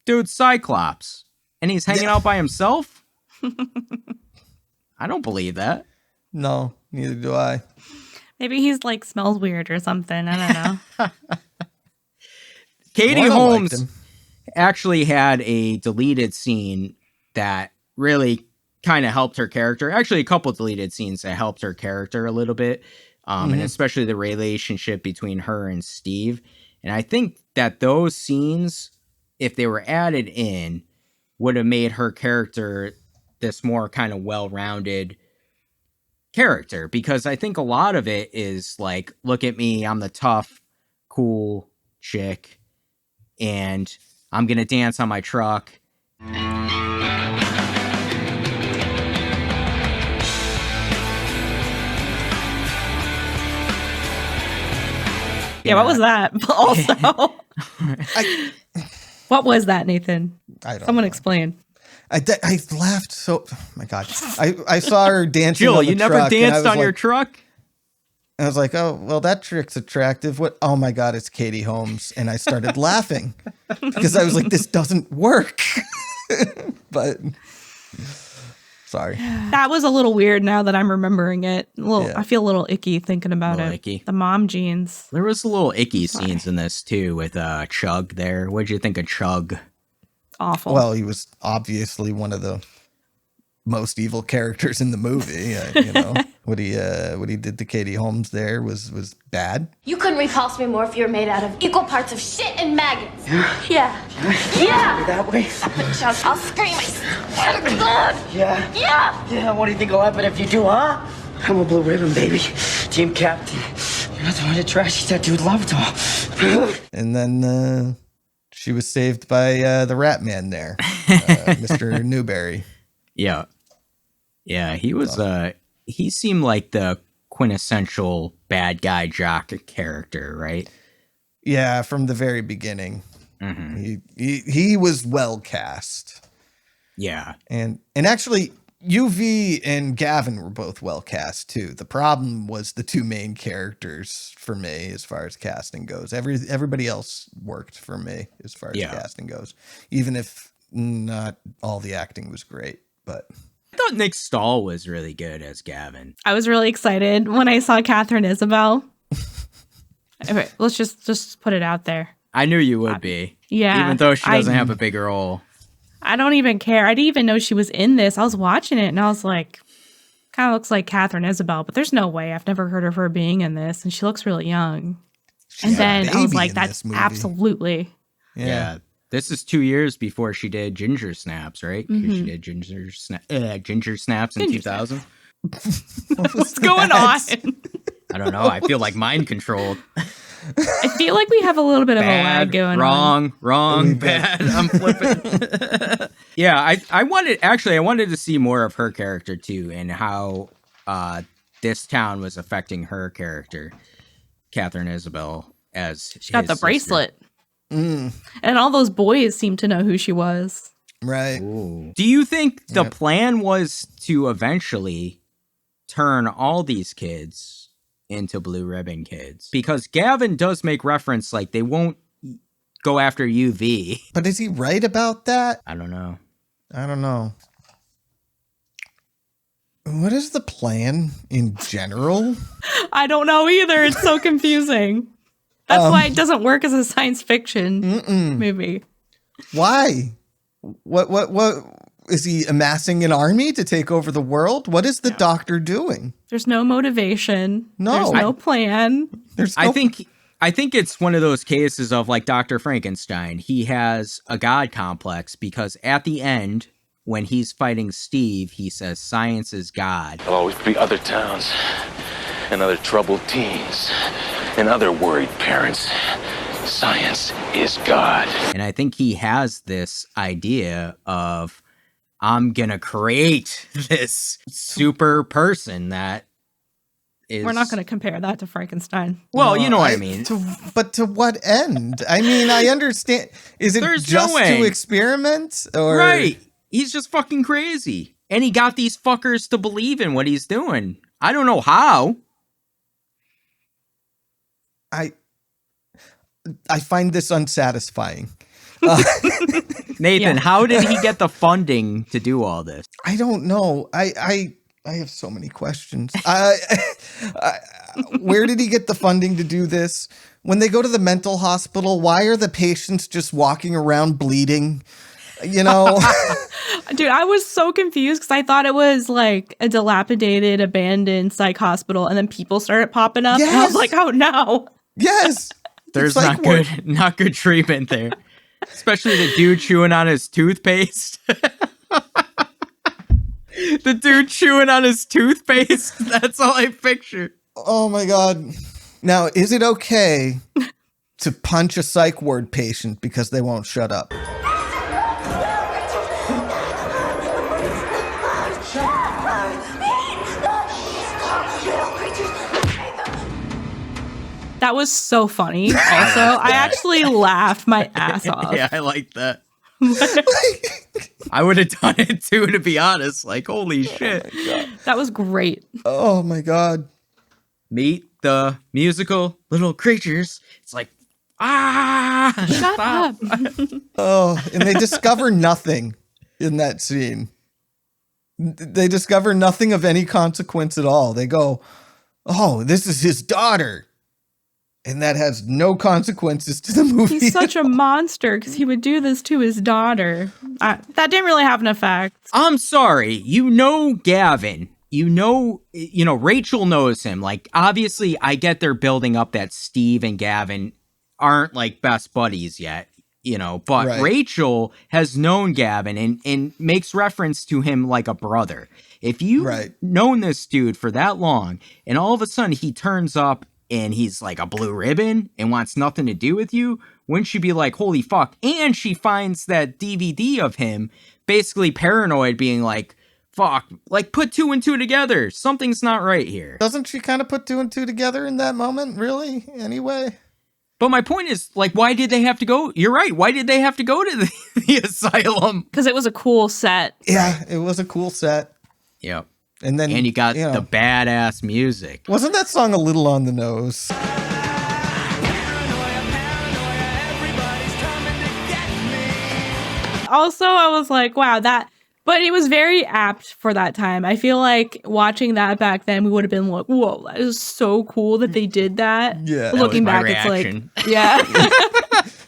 dude, Cyclops, and he's hanging out by himself. I don't believe that. No, neither do I. Maybe he's like smells weird or something. I don't know. Katie Holmes actually had a deleted scene that really kind of helped her character. Actually, a couple deleted scenes that helped her character a little bit. And especially the relationship between her and Steve. And I think that those scenes, if they were added in, would have made her character this more kind of well-rounded character. Because I think a lot of it is like, look at me, I'm the tough, cool chick, and I'm going to dance on my truck. Yeah, what was that? Also, what was that, Nathan? Someone explain. I laughed so. Oh my God, I saw her dancing. Jill, on the you never truck, danced on your truck? I was like, oh well, that trick's attractive. What? Oh my God, it's Katie Holmes, and I started laughing because I was like, this doesn't work. But sorry, that was a little weird. Now that I'm remembering it, I feel a little icky thinking about it. Icky. The mom jeans. There was a little icky scenes in this too with Chug there. What'd you think of Chug? Awful. Well, he was obviously one of the most evil characters in the movie. You know what he did to Katie Holmes there was bad. You couldn't repulse me more if you were made out of equal parts of shit and maggots. Yeah. That way? Chuck, I'll scream. I swear to God. Yeah. Yeah. Yeah, what do you think will happen if you do, huh? I'm a Blue Ribbon, baby. Team captain. You're not the one to trash that dude loved all. And then she was saved by the Rat Man there, Mr. Newberry. Yeah. Yeah, he was he seemed like the quintessential bad guy jock character, right? Yeah, from the very beginning. He was well cast. Yeah. And actually UV and Gavin were both well cast too. The problem was the two main characters for me as far as casting goes. Everybody else worked for me as far as casting goes, even if not all the acting was great. But I thought Nick Stahl was really good as Gavin. I was really excited when I saw Catherine Isabel. Okay, let's just put it out there. I knew you would be. Yeah. Even though she doesn't have a big role. I don't even care. I didn't even know she was in this. I was watching it and I was like, kind of looks like Catherine Isabel, but there's no way. I've never heard of her being in this. And she looks really young. And then I was like, that's absolutely. Yeah. This is 2 years before she did Ginger Snaps, right? Mm-hmm. She did Ginger Snaps in 2000. What's going on? I don't know. I feel like mind controlled. I feel like we have a little bit of a lag going on. Wrong, bad. I'm flipping. Yeah, I wanted to see more of her character too, and how this town was affecting her character, Catherine Isabel, as she got the bracelet. And all those boys seemed to know who she was. Right. Ooh. Do you think the plan was to eventually turn all these kids into Blue Ribbon kids? Because Gavin does make reference, like, they won't go after UV. But is he right about that? I don't know. What is the plan in general? I don't know either. It's so confusing. That's why it doesn't work as a science fiction movie. Why? What is he amassing an army to take over the world? What is the doctor doing? There's no motivation. No. There's no plan. I think it's one of those cases of, like, Dr. Frankenstein. He has a God complex because at the end, when he's fighting Steve, he says science is God. There'll always be other towns and other troubled teens and other worried parents. Science is God. And I think he has this idea of, I'm gonna create this super person that is... We're not going to compare that to Frankenstein. Well, you know what I mean. But to what end? I mean, I understand. Is it just to experiment? Or... Right. He's just fucking crazy. And he got these fuckers to believe in what he's doing. I don't know how. I find this unsatisfying. Nathan, how did he get the funding to do all this? I don't know. I have so many questions. Where did he get the funding to do this? When they go to the mental hospital, why are the patients just walking around bleeding? You know? Dude, I was so confused because I thought it was like a dilapidated, abandoned psych hospital, and then people started popping up. Yes. And I was like, oh no. Yes. There's not good treatment there. Especially the dude chewing on his toothpaste. The dude chewing on his toothpaste. That's all I picture. Oh my God. Now, is it okay to punch a psych ward patient because they won't shut up? That was so funny. Also, I actually laughed my ass off. Yeah, I like that. I would have done it too, to be honest. Like, holy shit. That was great. Oh my God. Meet the musical little creatures. It's like, shut up. Oh, and they discover nothing in that scene. They discover nothing of any consequence at all. They go, oh, this is his daughter. And that has no consequences to the movie. He's such a monster because he would do this to his daughter. That didn't really have an effect. I'm sorry. You know Gavin. You know, Rachel knows him. Like, obviously, I get they're building up that Steve and Gavin aren't, like, best buddies yet, but right. Rachel has known Gavin and makes reference to him like a brother. If you've known this dude for that long, and all of a sudden he turns up and he's like a blue ribbon and wants nothing to do with you, wouldn't she be like, holy fuck? And she finds that DVD of him basically paranoid, being like, fuck, like, put two and two together. Something's not right here. Doesn't she kind of put two and two together in that moment, really? Anyway. But my point is, like, why did they have to go? You're right. Why did they have to go to the asylum? Because it was a cool set. Yeah, it was a cool set. Yep. And then you got the badass music. Wasn't that song a little on the nose? Also, I was like, wow, but it was very apt for that time. I feel like watching that back then, we would have been like, whoa, that is so cool that they did that. Yeah. But looking back, reaction. it's like, yeah.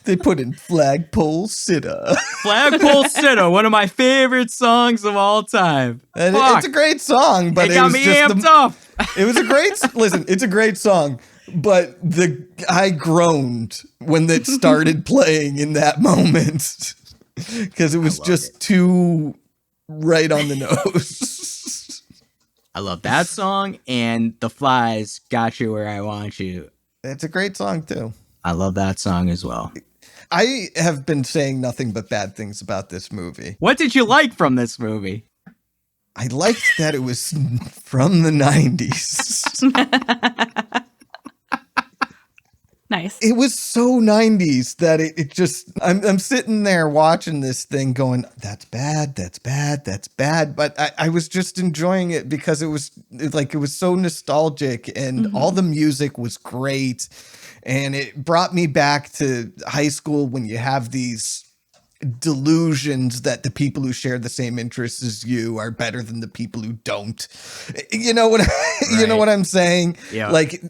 They put in Flagpole Sitta. Flagpole Sitta, one of my favorite songs of all time. And it's a great song, but it got me amped up. It was a great, listen, it's a great song, but I groaned when it started playing in that moment because it was just too right on the nose. I love that song and The Flies, Got You Where I Want You. It's a great song too. I love that song as well. I have been saying nothing but bad things about this movie. What did you like from this movie? I liked that it was from the 90s. Nice. It was so 90s that it just, I'm sitting there watching this thing going, that's bad, that's bad, that's bad. But I was just enjoying it because it was so nostalgic and all the music was great. And it brought me back to high school when you have these delusions that the people who share the same interests as you are better than the people who don't. You know what you know what I'm saying? Yeah. Like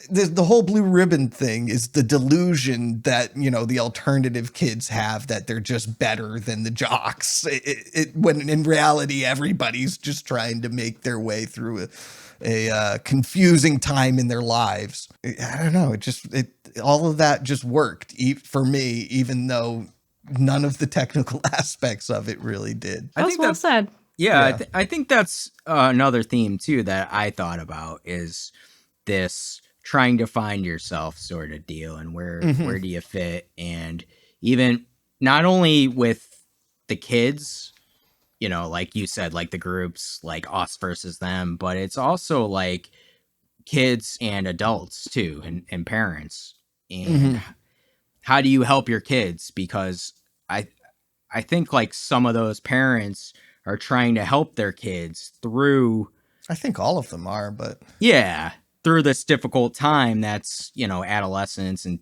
the whole blue ribbon thing is the delusion that, the alternative kids have that they're just better than the jocks. When in reality everybody's just trying to make their way through a confusing time in their lives. I don't know. All of that just worked for me, even though none of the technical aspects of it really did. That was well said. Yeah. I think that's another theme too that I thought about is this trying to find yourself sort of deal and where do you fit, and even not only with the kids, like you said, like the groups, like us versus them, but it's also like kids and adults too, and parents. And how do you help your kids? Because I think like some of those parents are trying to help their kids through. I think all of them are, but yeah, through this difficult time that's, adolescence and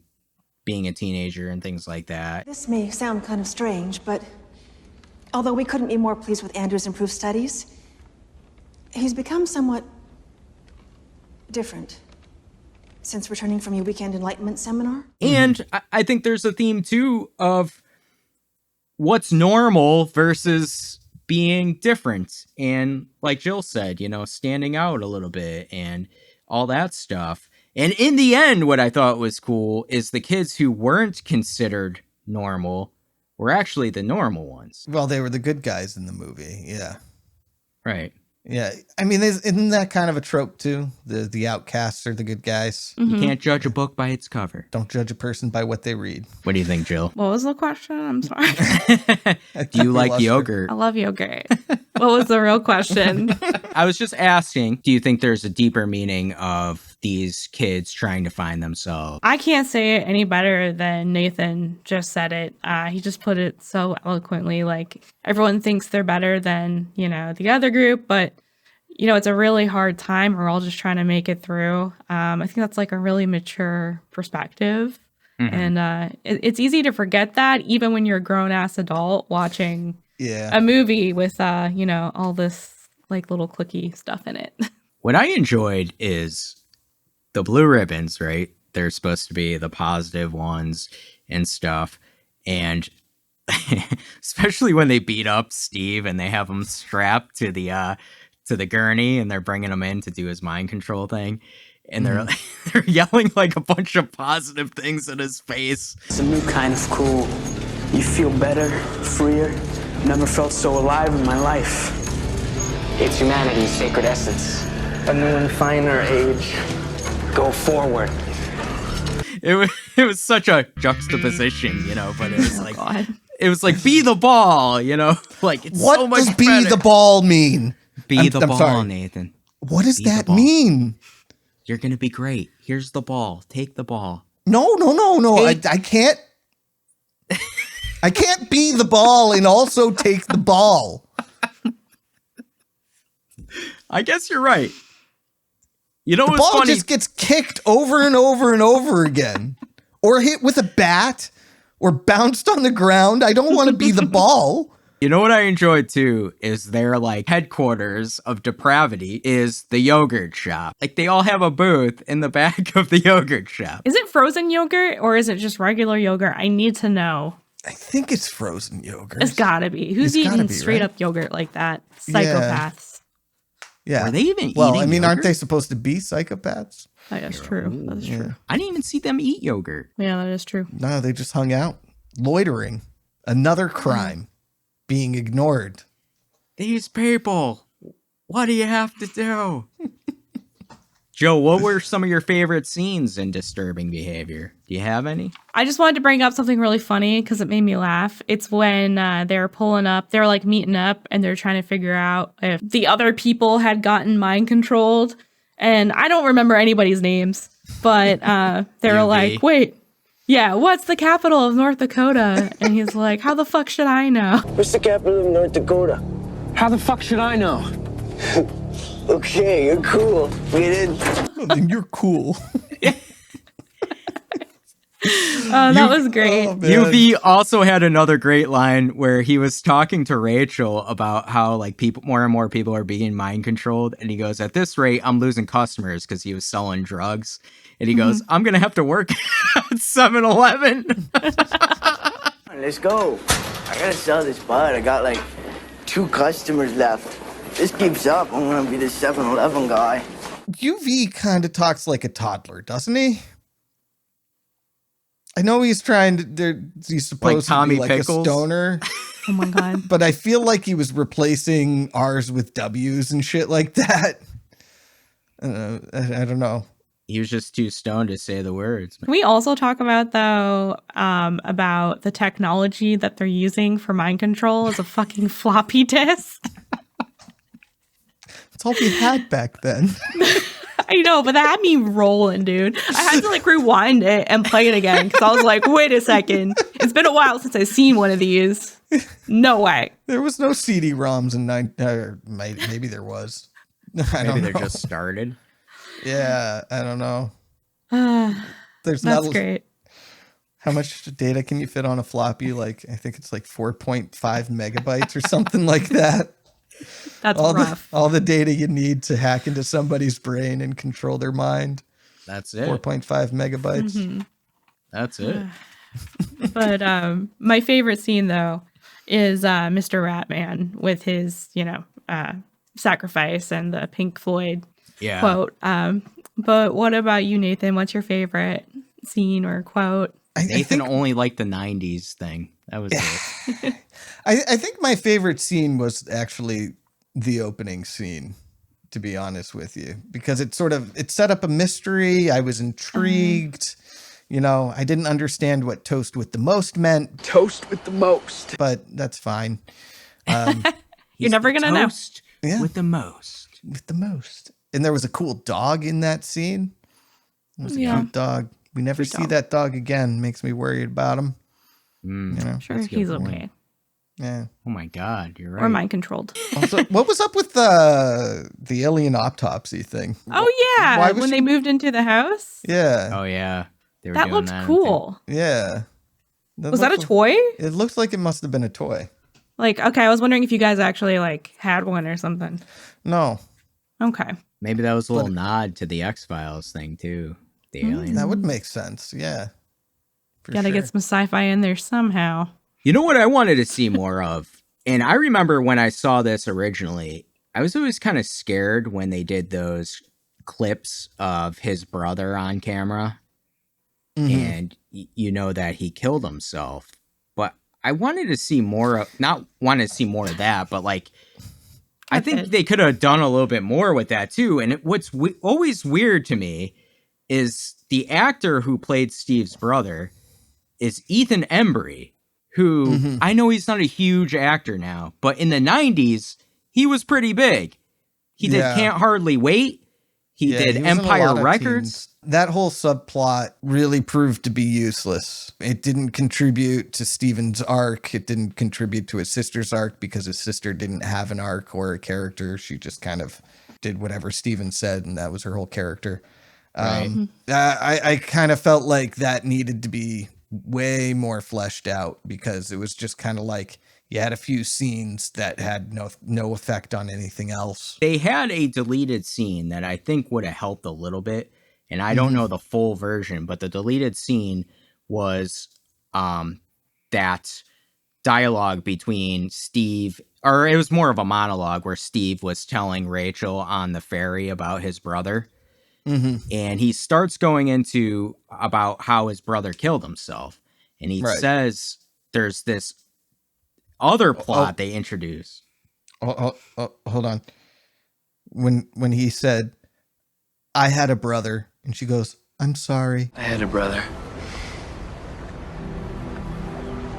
being a teenager and things like that. This may sound kind of strange, but although we couldn't be more pleased with Andrew's improved studies, he's become somewhat different since returning from your weekend enlightenment seminar. And I think there's a theme too of what's normal versus being different. And like Jill said, standing out a little bit and all that stuff. And in the end, what I thought was cool is the kids who weren't considered normal were actually the normal ones. Well, they were the good guys in the movie. Yeah. Right. Yeah. I mean, isn't that kind of a trope too? The outcasts are the good guys. You can't judge a book by its cover. Don't judge a person by what they read. What do you think, Jill? What was the question? I'm sorry. Do you like yogurt? I love yogurt. What was the real question? I was just asking, do you think there's a deeper meaning of these kids trying to find themselves? I can't say it any better than Nathan just said it. He just put it so eloquently. Like, everyone thinks they're better than, the other group, but, it's a really hard time. We're all just trying to make it through. I think that's like a really mature perspective. And it's easy to forget that even when you're a grown-ass adult watching a movie with, all this like little clicky stuff in it. What I enjoyed is the blue ribbons, right? They're supposed to be the positive ones and stuff. And especially when they beat up Steve and they have him strapped to the gurney and they're bringing him in to do his mind control thing. And they're yelling like a bunch of positive things in his face. It's a new kind of cool. You feel better, freer. Never felt so alive in my life. It's humanity's sacred essence. A new and finer age. Go forward. It was such a juxtaposition, but it was God. It was like, be the ball, like it's what so much does be better. the ball mean? Be the ball, sorry. Nathan. What does Be that mean? You're going to be great. Here's the ball. Take the ball. No. I can't. I can't be the ball and also take the ball. I guess you're right. You know The what's ball funny? just gets kicked over and over and over again, or hit with a bat, or bounced on the ground. I don't want to be the ball. You know what I enjoyed too is their like headquarters of depravity is the yogurt shop. Like they all have a booth in the back of the yogurt shop. Is it frozen yogurt or is it just regular yogurt? I need to know. I think it's frozen yogurt. It's gotta be. Who's It's gotta eating be, straight right? up yogurt like that? Psychopaths. Yeah. Are they even well, eating I mean, aren't yogurt? they supposed to be psychopaths? That is true. That is true. I didn't even see them eat yogurt. Yeah, that is true. No, they just hung out. Loitering. Another crime. Being ignored. These people, what do you have to do? Joe, what were some of your favorite scenes in Disturbing Behavior? Do you have any? I just wanted to bring up something really funny because it made me laugh. It's when they're pulling up, they're like meeting up and they're trying to figure out if the other people had gotten mind controlled. And I don't remember anybody's names, but they were like, wait, yeah, what's the capital of North Dakota? And he's like, how the fuck should I know? What's the capital of North Dakota? How the fuck should I know? Okay, you're cool. Get in. Then you're cool. That was great. UV also had another great line where he was talking to Rachel about how like people, more and more people are being mind controlled, and he goes, "At this rate, I'm losing customers," because he was selling drugs, and he goes, "I'm gonna have to work at 7-Eleven." Let's go. I gotta sell this bud. I got like 2 customers left. If this keeps up, I'm gonna be the 7-Eleven guy. UV kind of talks like a toddler, doesn't he? I know he's trying to, he's supposed Tommy to be like Pickles? a stoner, Oh my God. but I feel like he was replacing R's with W's and shit like that. I don't know. He was just too stoned to say the words. Can we also talk about, though, about the technology that they're using for mind control as a fucking floppy disk? That's all we had back then. I know, but that had me rolling, dude. I had to like rewind it and play it again because I was like, wait a second. It's been a while since I've seen one of these. No way. There was no CD-ROMs in maybe there was. Maybe they're just started. Yeah, I don't know. There's That's not great. How much data can you fit on a floppy? Like, I think it's like 4.5 megabytes or something like that. That's rough. All the data you need to hack into somebody's brain and control their mind. That's it. 4.5 megabytes. Mm-hmm. That's it. But my favorite scene, though, is Mr. Ratman with his, sacrifice and the Pink Floyd quote. But what about you, Nathan? What's your favorite scene or quote? Nathan only liked the 90s thing. That was it. I think my favorite scene was actually the opening scene, to be honest with you, because it set up a mystery. I was intrigued. I didn't understand what toast with the most meant. Toast with the most. But that's fine. You're never going to know. Yeah. With the most. With the most. And there was a cool dog in that scene. It was a cute dog. We never see that dog again. Makes me worried about him. I'm sure he's okay. Yeah. Oh my God, you're right. Or mind controlled. Also, what was up with the alien autopsy thing? Oh yeah, when they moved into the house. Yeah. Oh yeah. They were That doing looked that cool. Yeah. Was that a toy? It looks like it must have been a toy. Like, okay, I was wondering if you guys actually like had one or something. No. Okay. Maybe that was a little nod to the X-Files thing too. The alien. That would make sense. Yeah. Gotta get some sci-fi in there somehow. You know what I wanted to see more of? And I remember when I saw this originally, I was always kind of scared when they did those clips of his brother on camera. Mm-hmm. And you know that he killed himself. But I wanted to see more of, not want to see more of that, but like, I think they could have done a little bit more with that too. And what's always weird to me is the actor who played Steve's brother is Ethan Embry, who I know he's not a huge actor now, but in the 90s, he was pretty big. He did Can't Hardly Wait. He did Empire Records. That whole subplot really proved to be useless. It didn't contribute to Steven's arc. It didn't contribute to his sister's arc because his sister didn't have an arc or a character. She just kind of did whatever Steven said, and that was her whole character. Right. I kind of felt like that needed to be way more fleshed out, because it was just kind of like you had a few scenes that had no effect on anything else. They had a deleted scene that I think would have helped a little bit, and I don't know the full version, but the deleted scene was that dialogue between Steve, or it was more of a monologue where Steve was telling Rachel on the ferry about his brother. And he starts going into about how his brother killed himself. And he says there's this other plot they introduce. Hold on. When he said, I had a brother, and she goes, I'm sorry. I had a brother.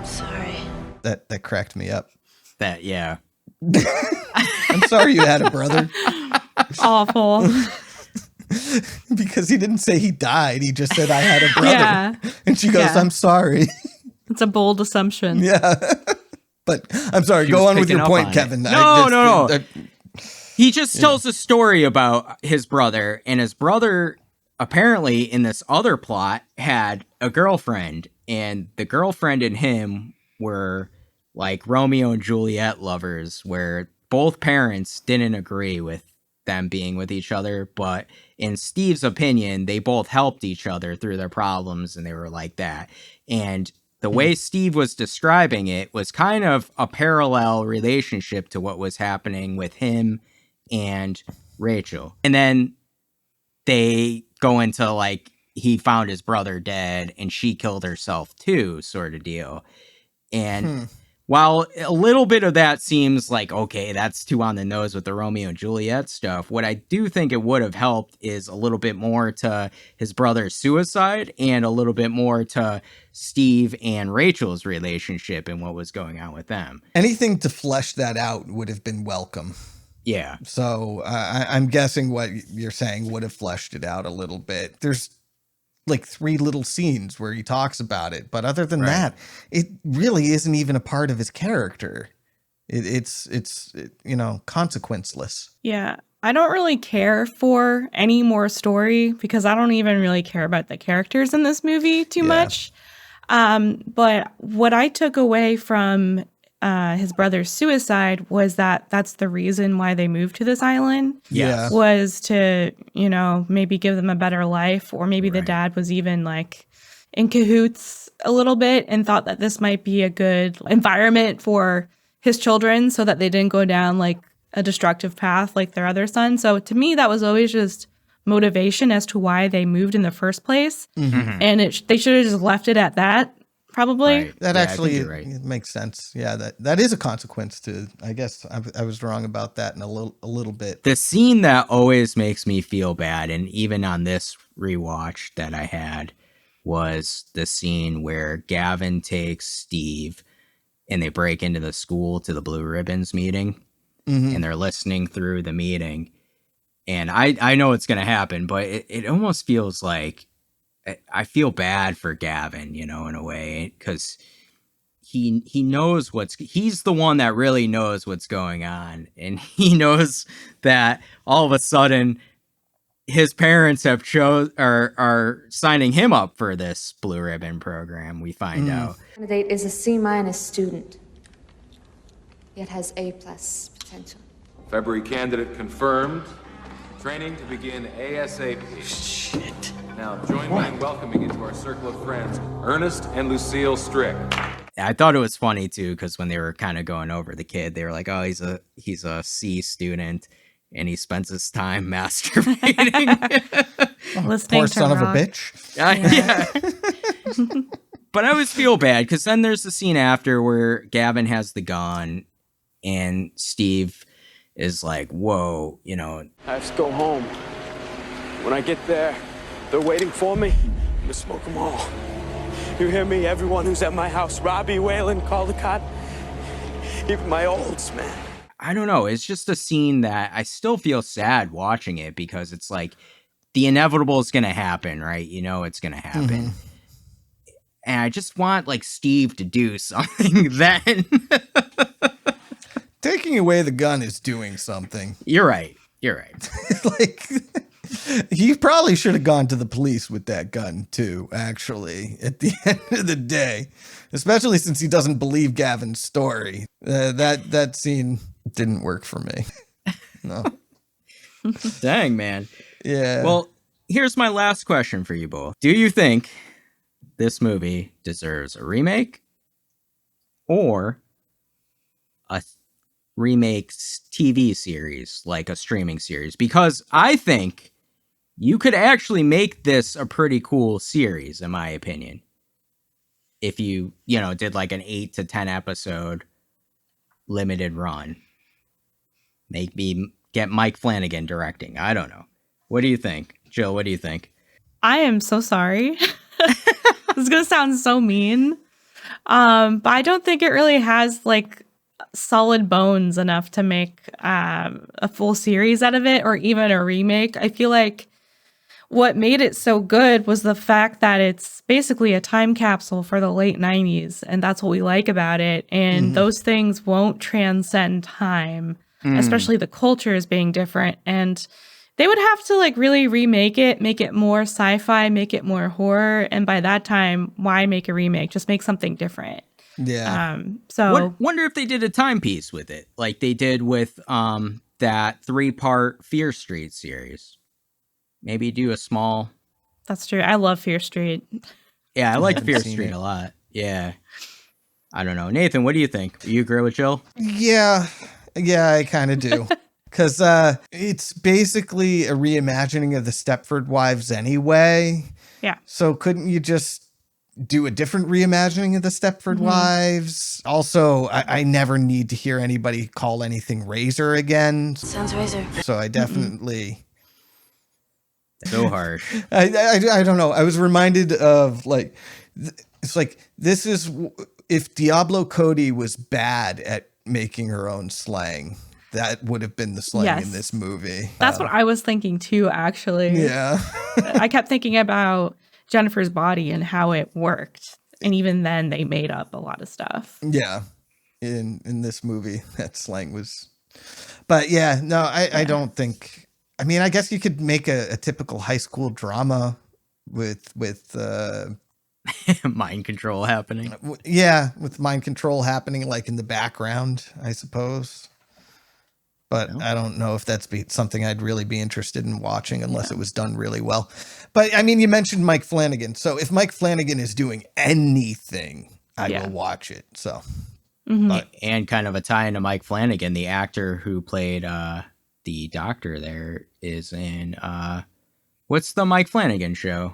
Sorry. That cracked me up. That, yeah. I'm sorry you had a brother. Awful. Because he didn't say he died. He just said, I had a brother. Yeah. And she goes, I'm sorry. It's a bold assumption. Yeah. But I'm sorry. She Go was on with picking your up point, on Kevin. it. No. He just tells a story about his brother, and his brother apparently in this other plot had a girlfriend, and the girlfriend and him were like Romeo and Juliet lovers, where both parents didn't agree with them being with each other, but in Steve's opinion, they both helped each other through their problems, and they were like that. And the way Steve was describing it was kind of a parallel relationship to what was happening with him and Rachel. And then they go into like, he found his brother dead and she killed herself too, sort of deal. And while a little bit of that seems like, okay, that's too on the nose with the Romeo and Juliet stuff, what I do think it would have helped is a little bit more to his brother's suicide and a little bit more to Steve and Rachel's relationship and what was going on with them. Anything to flesh that out would have been welcome. Yeah. So I'm guessing what you're saying would have fleshed it out a little bit. There's like 3 little scenes where he talks about it, but other than that, it really isn't even a part of his character. It's consequenceless. Yeah. I don't really care for any more story because I don't even really care about the characters in this movie too much. But what I took away from his brother's suicide was that that's the reason why they moved to this island. Yeah. Was to, maybe give them a better life, or maybe the dad was even like in cahoots a little bit and thought that this might be a good environment for his children so that they didn't go down like a destructive path like their other son. So to me, that was always just motivation as to why they moved in the first place. And they should have just left it at that. Probably. That actually it makes sense. Yeah, that is a consequence to, I guess I was wrong about that in a little bit. The scene that always makes me feel bad, and even on this rewatch that I had, was the scene where Gavin takes Steve and they break into the school to the Blue Ribbons meeting, and they're listening through the meeting. And I know it's going to happen, but it almost feels like I feel bad for Gavin, in a way, because he knows he's the one that really knows what's going on. And he knows that all of a sudden his parents have are signing him up for this Blue Ribbon program. We find out. Candidate is a C- student, yet has A+ potential. February candidate confirmed. Training to begin ASAP. Shit. Now, join me in welcoming into our circle of friends, Ernest and Lucille Strick. I thought it was funny too, because when they were kind of going over the kid, they were like, "Oh, he's a C student, and he spends his time masturbating." Listening Poor to son rock. of a bitch. Yeah. But I always feel bad because then there's the scene after where Gavin has the gun, and Steve is like, "Whoa, I have to go home. When I get there, they're waiting for me. I'm gonna smoke them all. You hear me? Everyone who's at my house, Robbie, Waylon, Caldecott, even my olds, man." I don't know. It's just a scene that I still feel sad watching it because it's like the inevitable is going to happen, right? It's going to happen. And I just want like Steve to do something then. Taking away the gun is doing something. You're right. You're right. Like, he probably should have gone to the police with that gun too, actually, at the end of the day, especially since he doesn't believe Gavin's story. That scene didn't work for me. No. Dang, man. Yeah. Well, here's my last question for you both. Do you think this movie deserves a remake or a remake TV series, like a streaming series? Because I think you could actually make this a pretty cool series, in my opinion. If you did like an 8 to 10 episode limited run. Maybe get Mike Flanagan directing. I don't know. What do you think? Jill, what do you think? I am so sorry. This is going to sound so mean. But I don't think it really has like solid bones enough to make a full series out of it or even a remake. I feel like what made it so good was the fact that it's basically a time capsule for the late 90s. And that's what we like about it. And those things won't transcend time, especially the cultures being different. And they would have to like really remake it, make it more sci-fi, make it more horror. And by that time, why make a remake? Just make something different. Yeah. So wonder if they did a timepiece with it, like they did with that 3-part Fear Street series. Maybe do a small. That's true. I love Fear Street. Yeah, I like Fear Street a lot. Yeah. I don't know. Nathan, what do you think? Do you agree with Jill? Yeah, I kind of do. Because it's basically a reimagining of the Stepford Wives anyway. Yeah. So couldn't you just do a different reimagining of the Stepford Wives? Also, I never need to hear anybody call anything Razor again. Sounds Razor. So I definitely... So harsh. I don't know. I was reminded of like, it's like, this is, if Diablo Cody was bad at making her own slang, that would have been the slang in this movie. That's what I was thinking too, actually. Yeah. I kept thinking about Jennifer's body and how it worked. And even then they made up a lot of stuff. Yeah. In this movie, that slang was, but yeah, no, I don't think, I mean, I guess you could make a typical high school drama with mind control happening. With mind control happening like in the background, I suppose. But I don't know if that's something I'd really be interested in watching unless it was done really well. But I mean, you mentioned Mike Flanagan. So if Mike Flanagan is doing anything, I will watch it. So, and kind of a tie into Mike Flanagan, the actor who played the doctor there is in what's the Mike Flanagan show?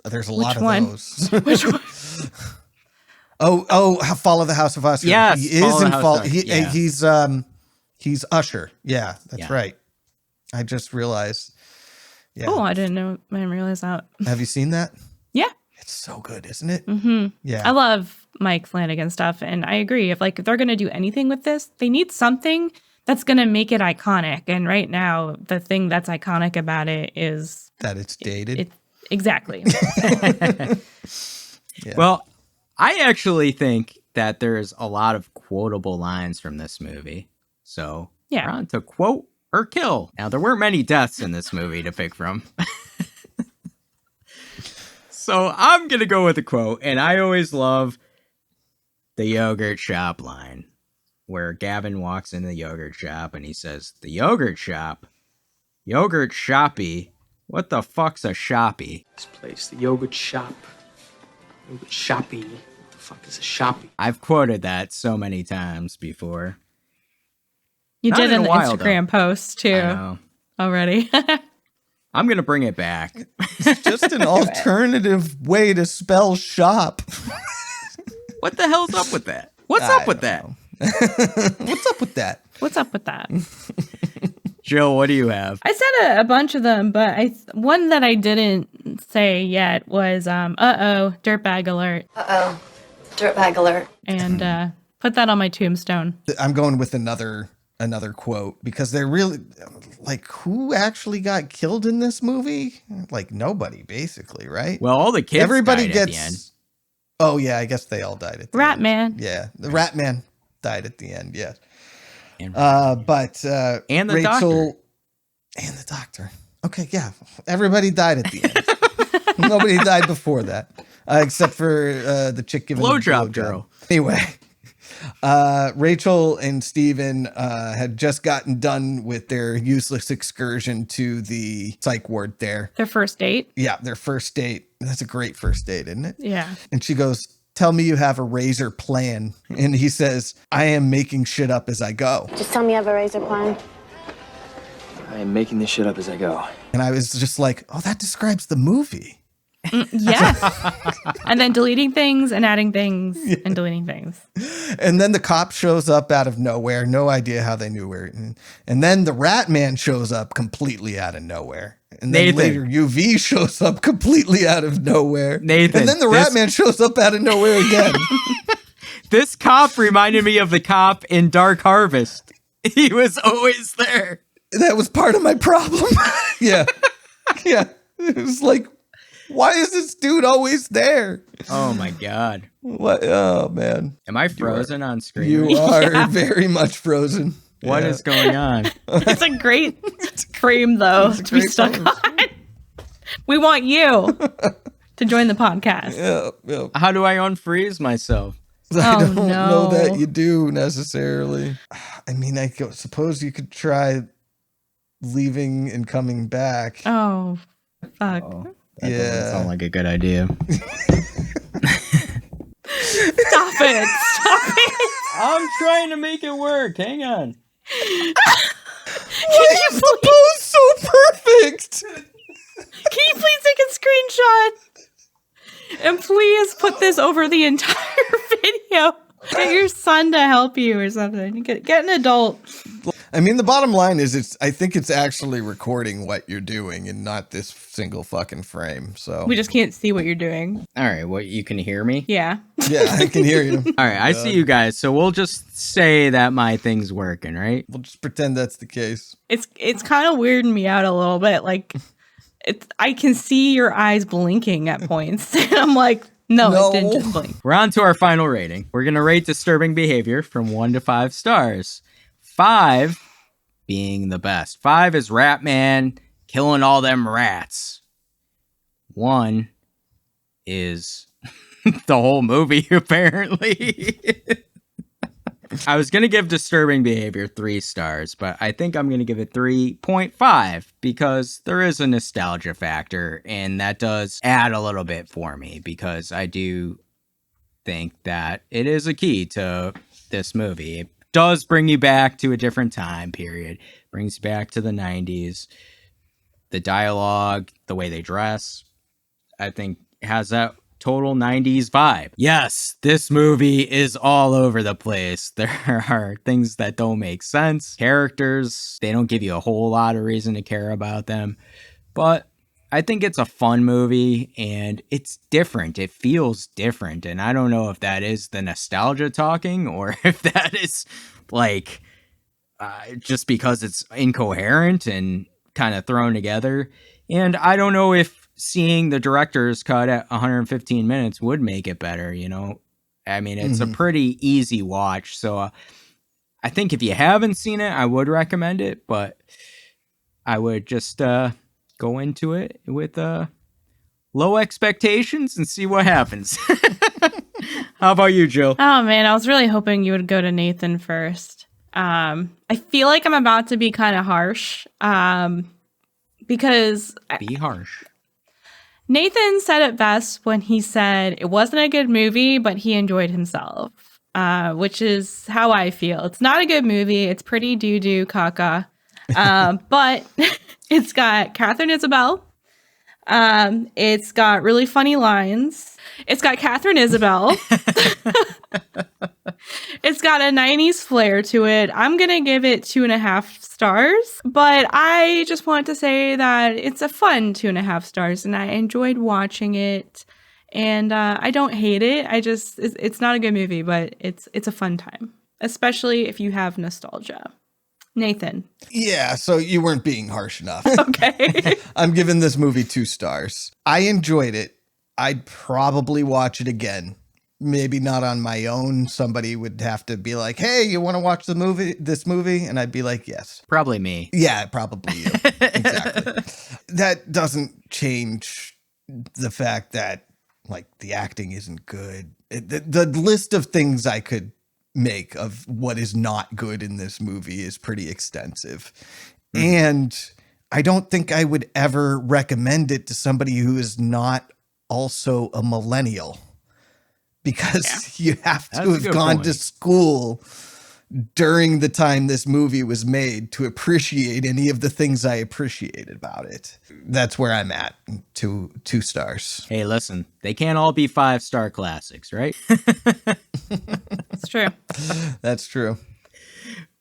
There's a lot of those. Which one? Fall of the House of Usher. Yes, he is in Fall. He's Usher. Yeah, that's right. I just realized. Yeah. Oh, I didn't realize that. Have you seen that? Yeah. It's so good, isn't it? Yeah. I love Mike Flanagan stuff, and I agree. If they're going to do anything with this, they need something that's going to make it iconic. And right now, the thing that's iconic about it is that it's dated. Exactly. Well, I actually think that there's a lot of quotable lines from this movie. So we're on to quote or kill. Now, there weren't many deaths in this movie to pick from. So I'm going to go with a quote. And I always love the yogurt shop line where Gavin walks into the yogurt shop and he says, "The yogurt shop? Yogurt shoppy? What the fuck's a shoppy?" This place, the yogurt shop. Yogurt shoppy. What the fuck is a shoppy? I've quoted that so many times before. You Not did in an a while, Instagram post too. I know. Already. I'm going to bring it back. It's just an alternative way to spell shop. What the hell's up with that? What's up with that? What's up with that? What's up with that? Jill, what do you have? I said a bunch of them, but one that I didn't say yet was dirtbag alert. Dirtbag alert. And put that on my tombstone. I'm going with another quote because they're really like, who actually got killed in this movie? Like nobody, basically, right? Well, all the kids Everybody died gets at the end. Oh yeah, I guess they all died at the Rat end. Man. Yeah, the Rat Man died at the end. Yeah. And the Rachel doctor. And the doctor. Okay, yeah. Everybody died at the end. Nobody died before that, except for the chick giving the blowjob girl. Anyway, Rachel and Steven had just gotten done with their useless excursion to the psych ward there. Their first date? Yeah, their first date. That's a great first date, isn't it? Yeah. And she goes, tell me you have a razor plan. And he says, I am making shit up as I go. Just tell me you have a razor plan. I am making this shit up as I go. And I was just like, oh, that describes the movie. Yeah. And then deleting things and adding things and deleting things. And then the cop shows up out of nowhere. No idea how they knew where. And then the Rat Man shows up completely out of nowhere. And then later UV shows up completely out of nowhere. Nathan. And then the Rat Man shows up out of nowhere again. This cop reminded me of the cop in Dark Harvest. He was always there. That was part of my problem. Yeah. Yeah. It was like, why is this dude always there? Oh my God. What? Oh man. Am I frozen on screen? You are very much frozen. What is going on? It's a great frame though to be stuck on. We want you to join the podcast. Yeah. How do I unfreeze myself? I don't know that you do necessarily. I mean, I suppose you could try leaving and coming back. Oh, fuck. Oh, that doesn't sound like a good idea. Stop it. Stop it. I'm trying to make it work. Hang on. Why is the pose so perfect? Can you please take a screenshot? And please put this over the entire video. Get your son to help you or something. Get an adult. I mean, the bottom line is I think it's actually recording what you're doing and not this single fucking frame. So we just can't see what you're doing. All right, you can hear me? Yeah. Yeah, I can hear you. All right, I see you guys. So we'll just say that my thing's working, right? We'll just pretend that's the case. It's kind of weirding me out a little bit. Like, I can see your eyes blinking at points. And I'm like, no, it didn't just blink. We're on to our final rating. We're going to rate disturbing behavior from 1 to 5 stars. 5 being the best. 5 is Rat Man killing all them rats. 1 is the whole movie, apparently. I was going to give disturbing behavior 3 stars, but I think I'm going to give it 3.5 because there is a nostalgia factor, and that does add a little bit for me because I do think that it is a key to this movie. It does bring you back to a different time period, brings you back to the 90s. The dialogue, the way they dress, I think has that total 90s vibe. Yes, this movie is all over the place. There are things that don't make sense. Characters, they don't give you a whole lot of reason to care about them. But I think it's a fun movie and it's different. It feels different. And I don't know if that is the nostalgia talking or if that is like just because it's incoherent and kind of thrown together. And I don't know if seeing the director's cut at 115 minutes would make it better, you know? I mean, it's a pretty easy watch. So I think if you haven't seen it, I would recommend it, but I would just go into it with low expectations and see what happens. How about you, Jill? Oh, man, I was really hoping you would go to Nathan first. I feel like I'm about to be kind of harsh because... Be harsh. Nathan said it best when he said it wasn't a good movie, but he enjoyed himself, which is how I feel. It's not a good movie. It's pretty doo-doo caca. But it's got Catherine Isabel. It's got really funny lines. It's got Catherine Isabel. It's got a 90s flair to it. I'm going to give it 2.5 stars, but I just want to say that it's a fun 2.5 stars and I enjoyed watching it and I don't hate it. It's not a good movie, but it's a fun time, especially if you have nostalgia. Nathan. Yeah, so you weren't being harsh enough. Okay. I'm giving this movie 2 stars. I enjoyed it. I'd probably watch it again. maybe not on my own. Somebody would have to be like, "Hey, you want to watch this movie?" And I'd be like, "Yes." Probably me. Yeah, probably you. Exactly. That doesn't change the fact that like the acting isn't good. The list of things I could make of what is not good in this movie is pretty extensive. And I don't think I would ever recommend it to somebody who is not also a millennial, because you have to have gone to school during the time this movie was made to appreciate any of the things I appreciated about it. That's where I'm at. 2 stars. Hey, listen, they can't all be 5-star classics, right? It's true. That's true.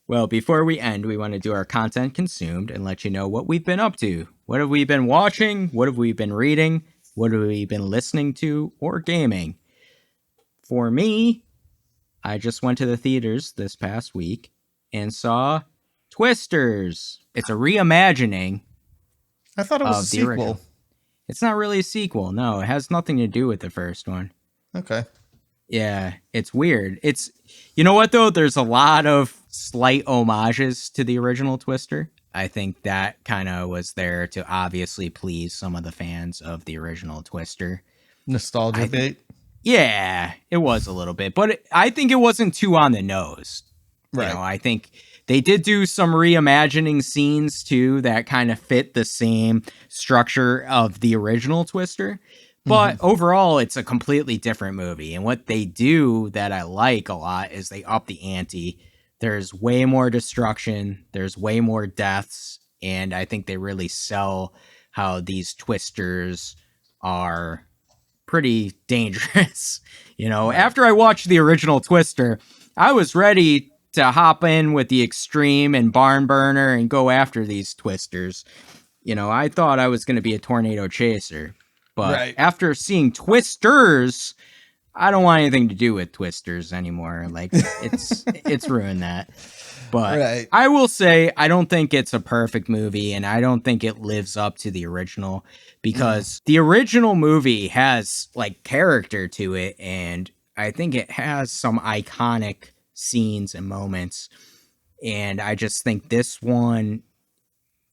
Well, before we end, we want to do our content consumed and let you know what we've been up to. What have we been watching? What have we been reading? What have we been listening to or gaming? For me, I just went to the theaters this past week and saw Twisters. It's a reimagining. I thought it was a sequel. Original. It's not really a sequel. No, it has nothing to do with the first one. Okay. Yeah, it's weird. It's, you know what though? There's a lot of slight homages to the original Twister. I think that kind of was there to obviously please some of the fans of the original Twister. Nostalgia bait? Yeah, it was a little bit, but I think it wasn't too on the nose. Right. You know, I think they did do some reimagining scenes too that kind of fit the same structure of the original Twister. But overall, it's a completely different movie. And what they do that I like a lot is they up the ante. There's way more destruction. There's way more deaths. And I think they really sell how these Twisters are pretty dangerous. You know, after I watched the original Twister, I was ready to hop in with the Extreme and Barn Burner and go after these Twisters. You know, I thought I was going to be a tornado chaser. But after seeing Twisters, I don't want anything to do with Twisters anymore. Like, it's ruined that. But I will say, I don't think it's a perfect movie, and I don't think it lives up to the original, because the original movie has, like, character to it, and I think it has some iconic scenes and moments. And I just think this one,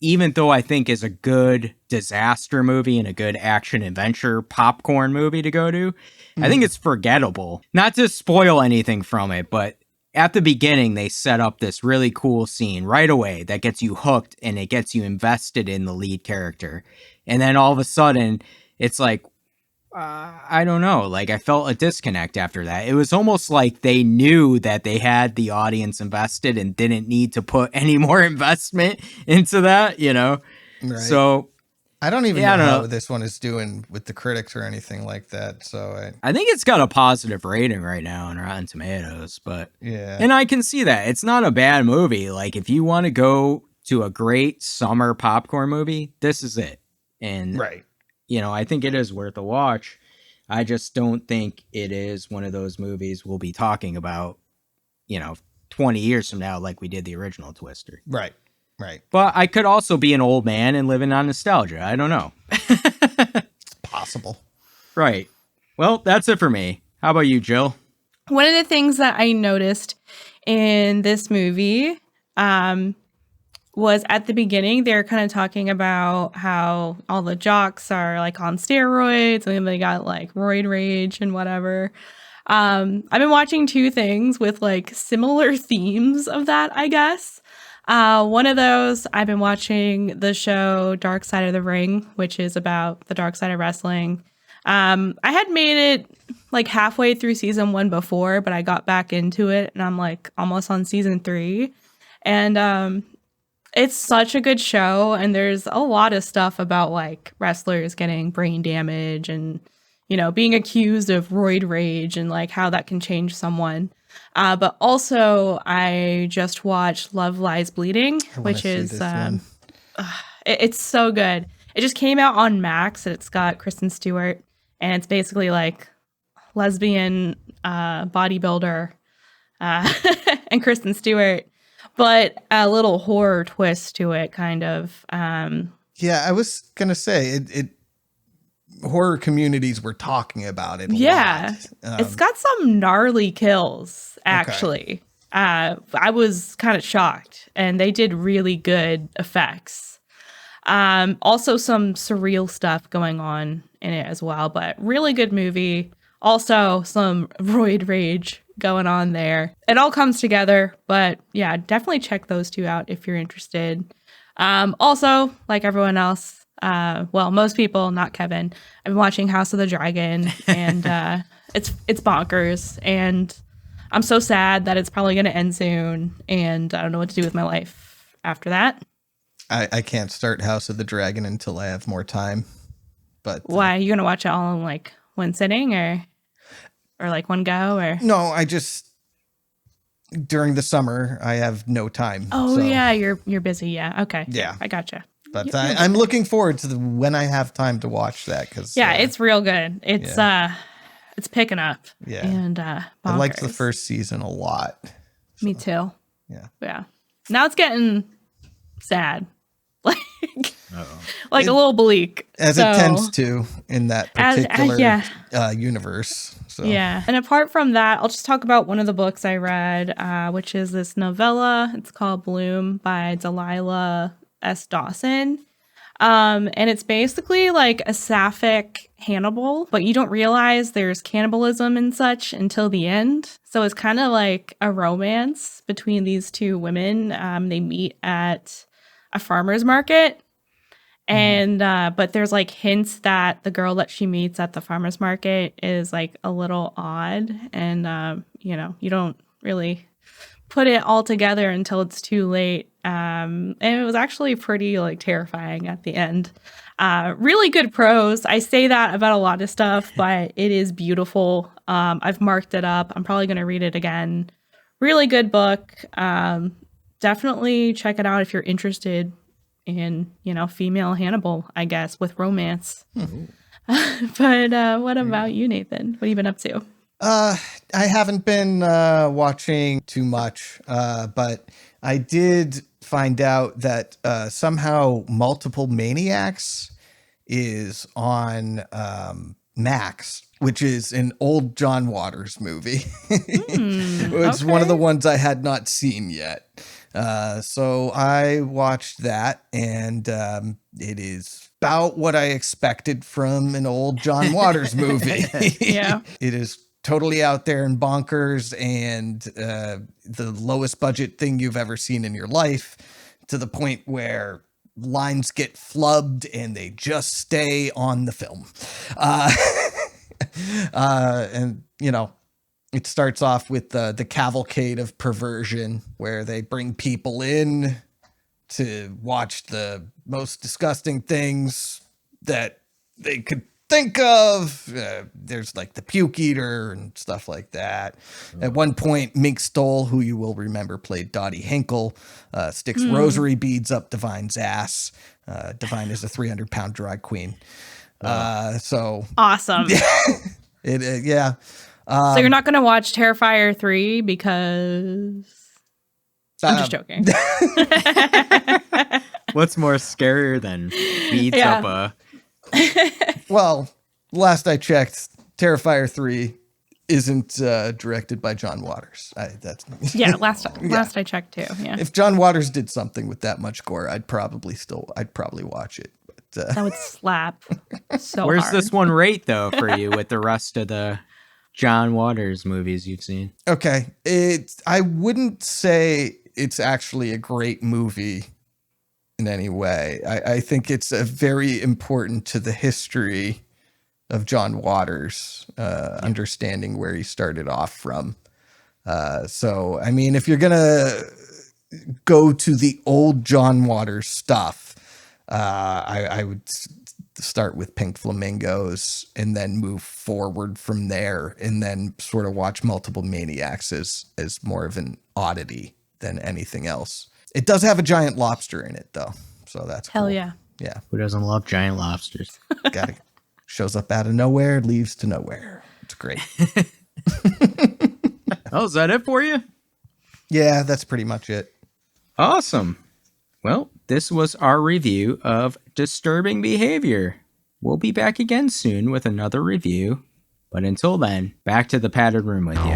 even though I think is a good disaster movie and a good action adventure popcorn movie to go to, I think it's forgettable. Not to spoil anything from it, but at the beginning, they set up this really cool scene right away that gets you hooked and it gets you invested in the lead character. And then all of a sudden, it's like, I don't know, like I felt a disconnect after that. It was almost like they knew that they had the audience invested and didn't need to put any more investment into that, you know? Right. So I don't even know how this one is doing with the critics or anything like that. So I think it's got a positive rating right now on Rotten Tomatoes, but yeah. And I can see that. It's not a bad movie. Like if you want to go to a great summer popcorn movie, this is it. And you know, I think it is worth a watch. I just don't think it is one of those movies we'll be talking about, you know, 20 years from now, like we did the original Twister. Right. But I could also be an old man and living on nostalgia. I don't know. It's possible. Right. Well, that's it for me. How about you, Jill? One of the things that I noticed in this movie, was at the beginning, they're kind of talking about how all the jocks are like on steroids and they got like roid rage and whatever. I've been watching 2 things with like similar themes of that, I guess. One of those, I've been watching the show Dark Side of the Ring, which is about the dark side of wrestling. I had made it like halfway through season 1 before, but I got back into it and I'm like almost on season 3. And, it's such a good show, and there's a lot of stuff about like wrestlers getting brain damage and, you know, being accused of roid rage and like how that can change someone. But also, I just watched Love Lies Bleeding, which is it's so good. It just came out on Max, and it's got Kristen Stewart, and it's basically like lesbian bodybuilder and Kristen Stewart. But a little horror twist to it, kind of. Yeah, I was gonna say it horror communities were talking about it. Yeah. It's got some gnarly kills, actually. I was kind of shocked, and they did really good effects. Also some surreal stuff going on in it as well, but really good movie. Also some roid rage going on there. It all comes together, but yeah, definitely check those two out if you're interested. Also, like everyone else, well, most people, not Kevin, I've been watching House of the Dragon, and it's bonkers, and I'm so sad that it's probably going to end soon, and I don't know what to do with my life after that. I can't start House of the Dragon until I have more time. But why? You going to watch it all in like one sitting or like one go or? No, I just during the summer I have no time. Oh yeah, you're busy. Yeah. Okay. Yeah. I gotcha. But I'm looking forward to when I have time to watch that because it's real good. It's picking up. Yeah. And I liked the first season a lot. Me too. Yeah. Yeah. Now it's getting sad. Like a little bleak. As it tends to in that particular universe. So. Yeah. And apart from that, I'll just talk about one of the books I read, which is this novella. It's called Bloom by Delilah S. Dawson. And it's basically like a sapphic Hannibal, but you don't realize there's cannibalism and such until the end. So it's kind of like a romance between these two women. They meet at a farmer's market. And but there's like hints that the girl that she meets at the farmer's market is like a little odd, and you don't really put it all together until it's too late. And it was actually pretty like terrifying at the end. Really good prose. I say that about a lot of stuff, but it is beautiful. I've marked it up. I'm probably going to read it again. Really good book. Definitely check it out if you're interested in, female Hannibal, I guess, with romance. But what about you, Nathan? What have you been up to? I haven't been watching too much, but I did find out that somehow Multiple Maniacs is on Max, which is an old John Waters movie. It's one of the ones I had not seen yet. So I watched that, and it is about what I expected from an old John Waters movie. Yeah. It is totally out there and bonkers, and the lowest budget thing you've ever seen in your life, to the point where lines get flubbed and they just stay on the film. And, it starts off with the cavalcade of perversion, where they bring people in to watch the most disgusting things that they could think of. There's like the puke eater and stuff like that. At one point, Mink Stoll, who you will remember played Dottie Hinkle, sticks rosary beads up Divine's ass. Divine is a 300-pound drag queen. So awesome. Yeah. So you're not going to watch Terrifier 3 because I'm just joking. What's more scarier than beads up a... Well, last I checked, Terrifier 3 isn't directed by John Waters. Last I checked too. Yeah. If John Waters did something with that much gore, I'd probably watch it. But, that would slap so Where's hard. this one rate though for you with the rest of the John Waters movies you've seen? Okay, I wouldn't say it's actually a great movie in any way. I think it's very important to the history of John Waters, understanding where he started off from. So, I mean, if you're going to go to the old John Waters stuff, I would start with Pink Flamingos and then move forward from there, and then sort of watch Multiple Maniacs as more of an oddity than anything else. It does have a giant lobster in it, though, so that's hell cool. yeah. Yeah. Who doesn't love giant lobsters? Shows up out of nowhere, leaves to nowhere. It's great. Oh, is that it for you? Yeah, that's pretty much it. Awesome. Well, this was our review of Disturbing Behavior, We'll be back again soon with another review. But until then, back to the padded room with you.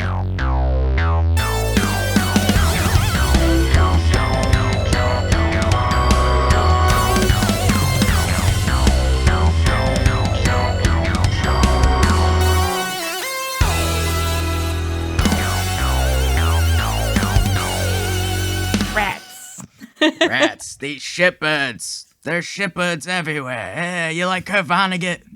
Rats, these shitbirds. There's shitbirds everywhere. Hey, you like Kurt Vonnegut?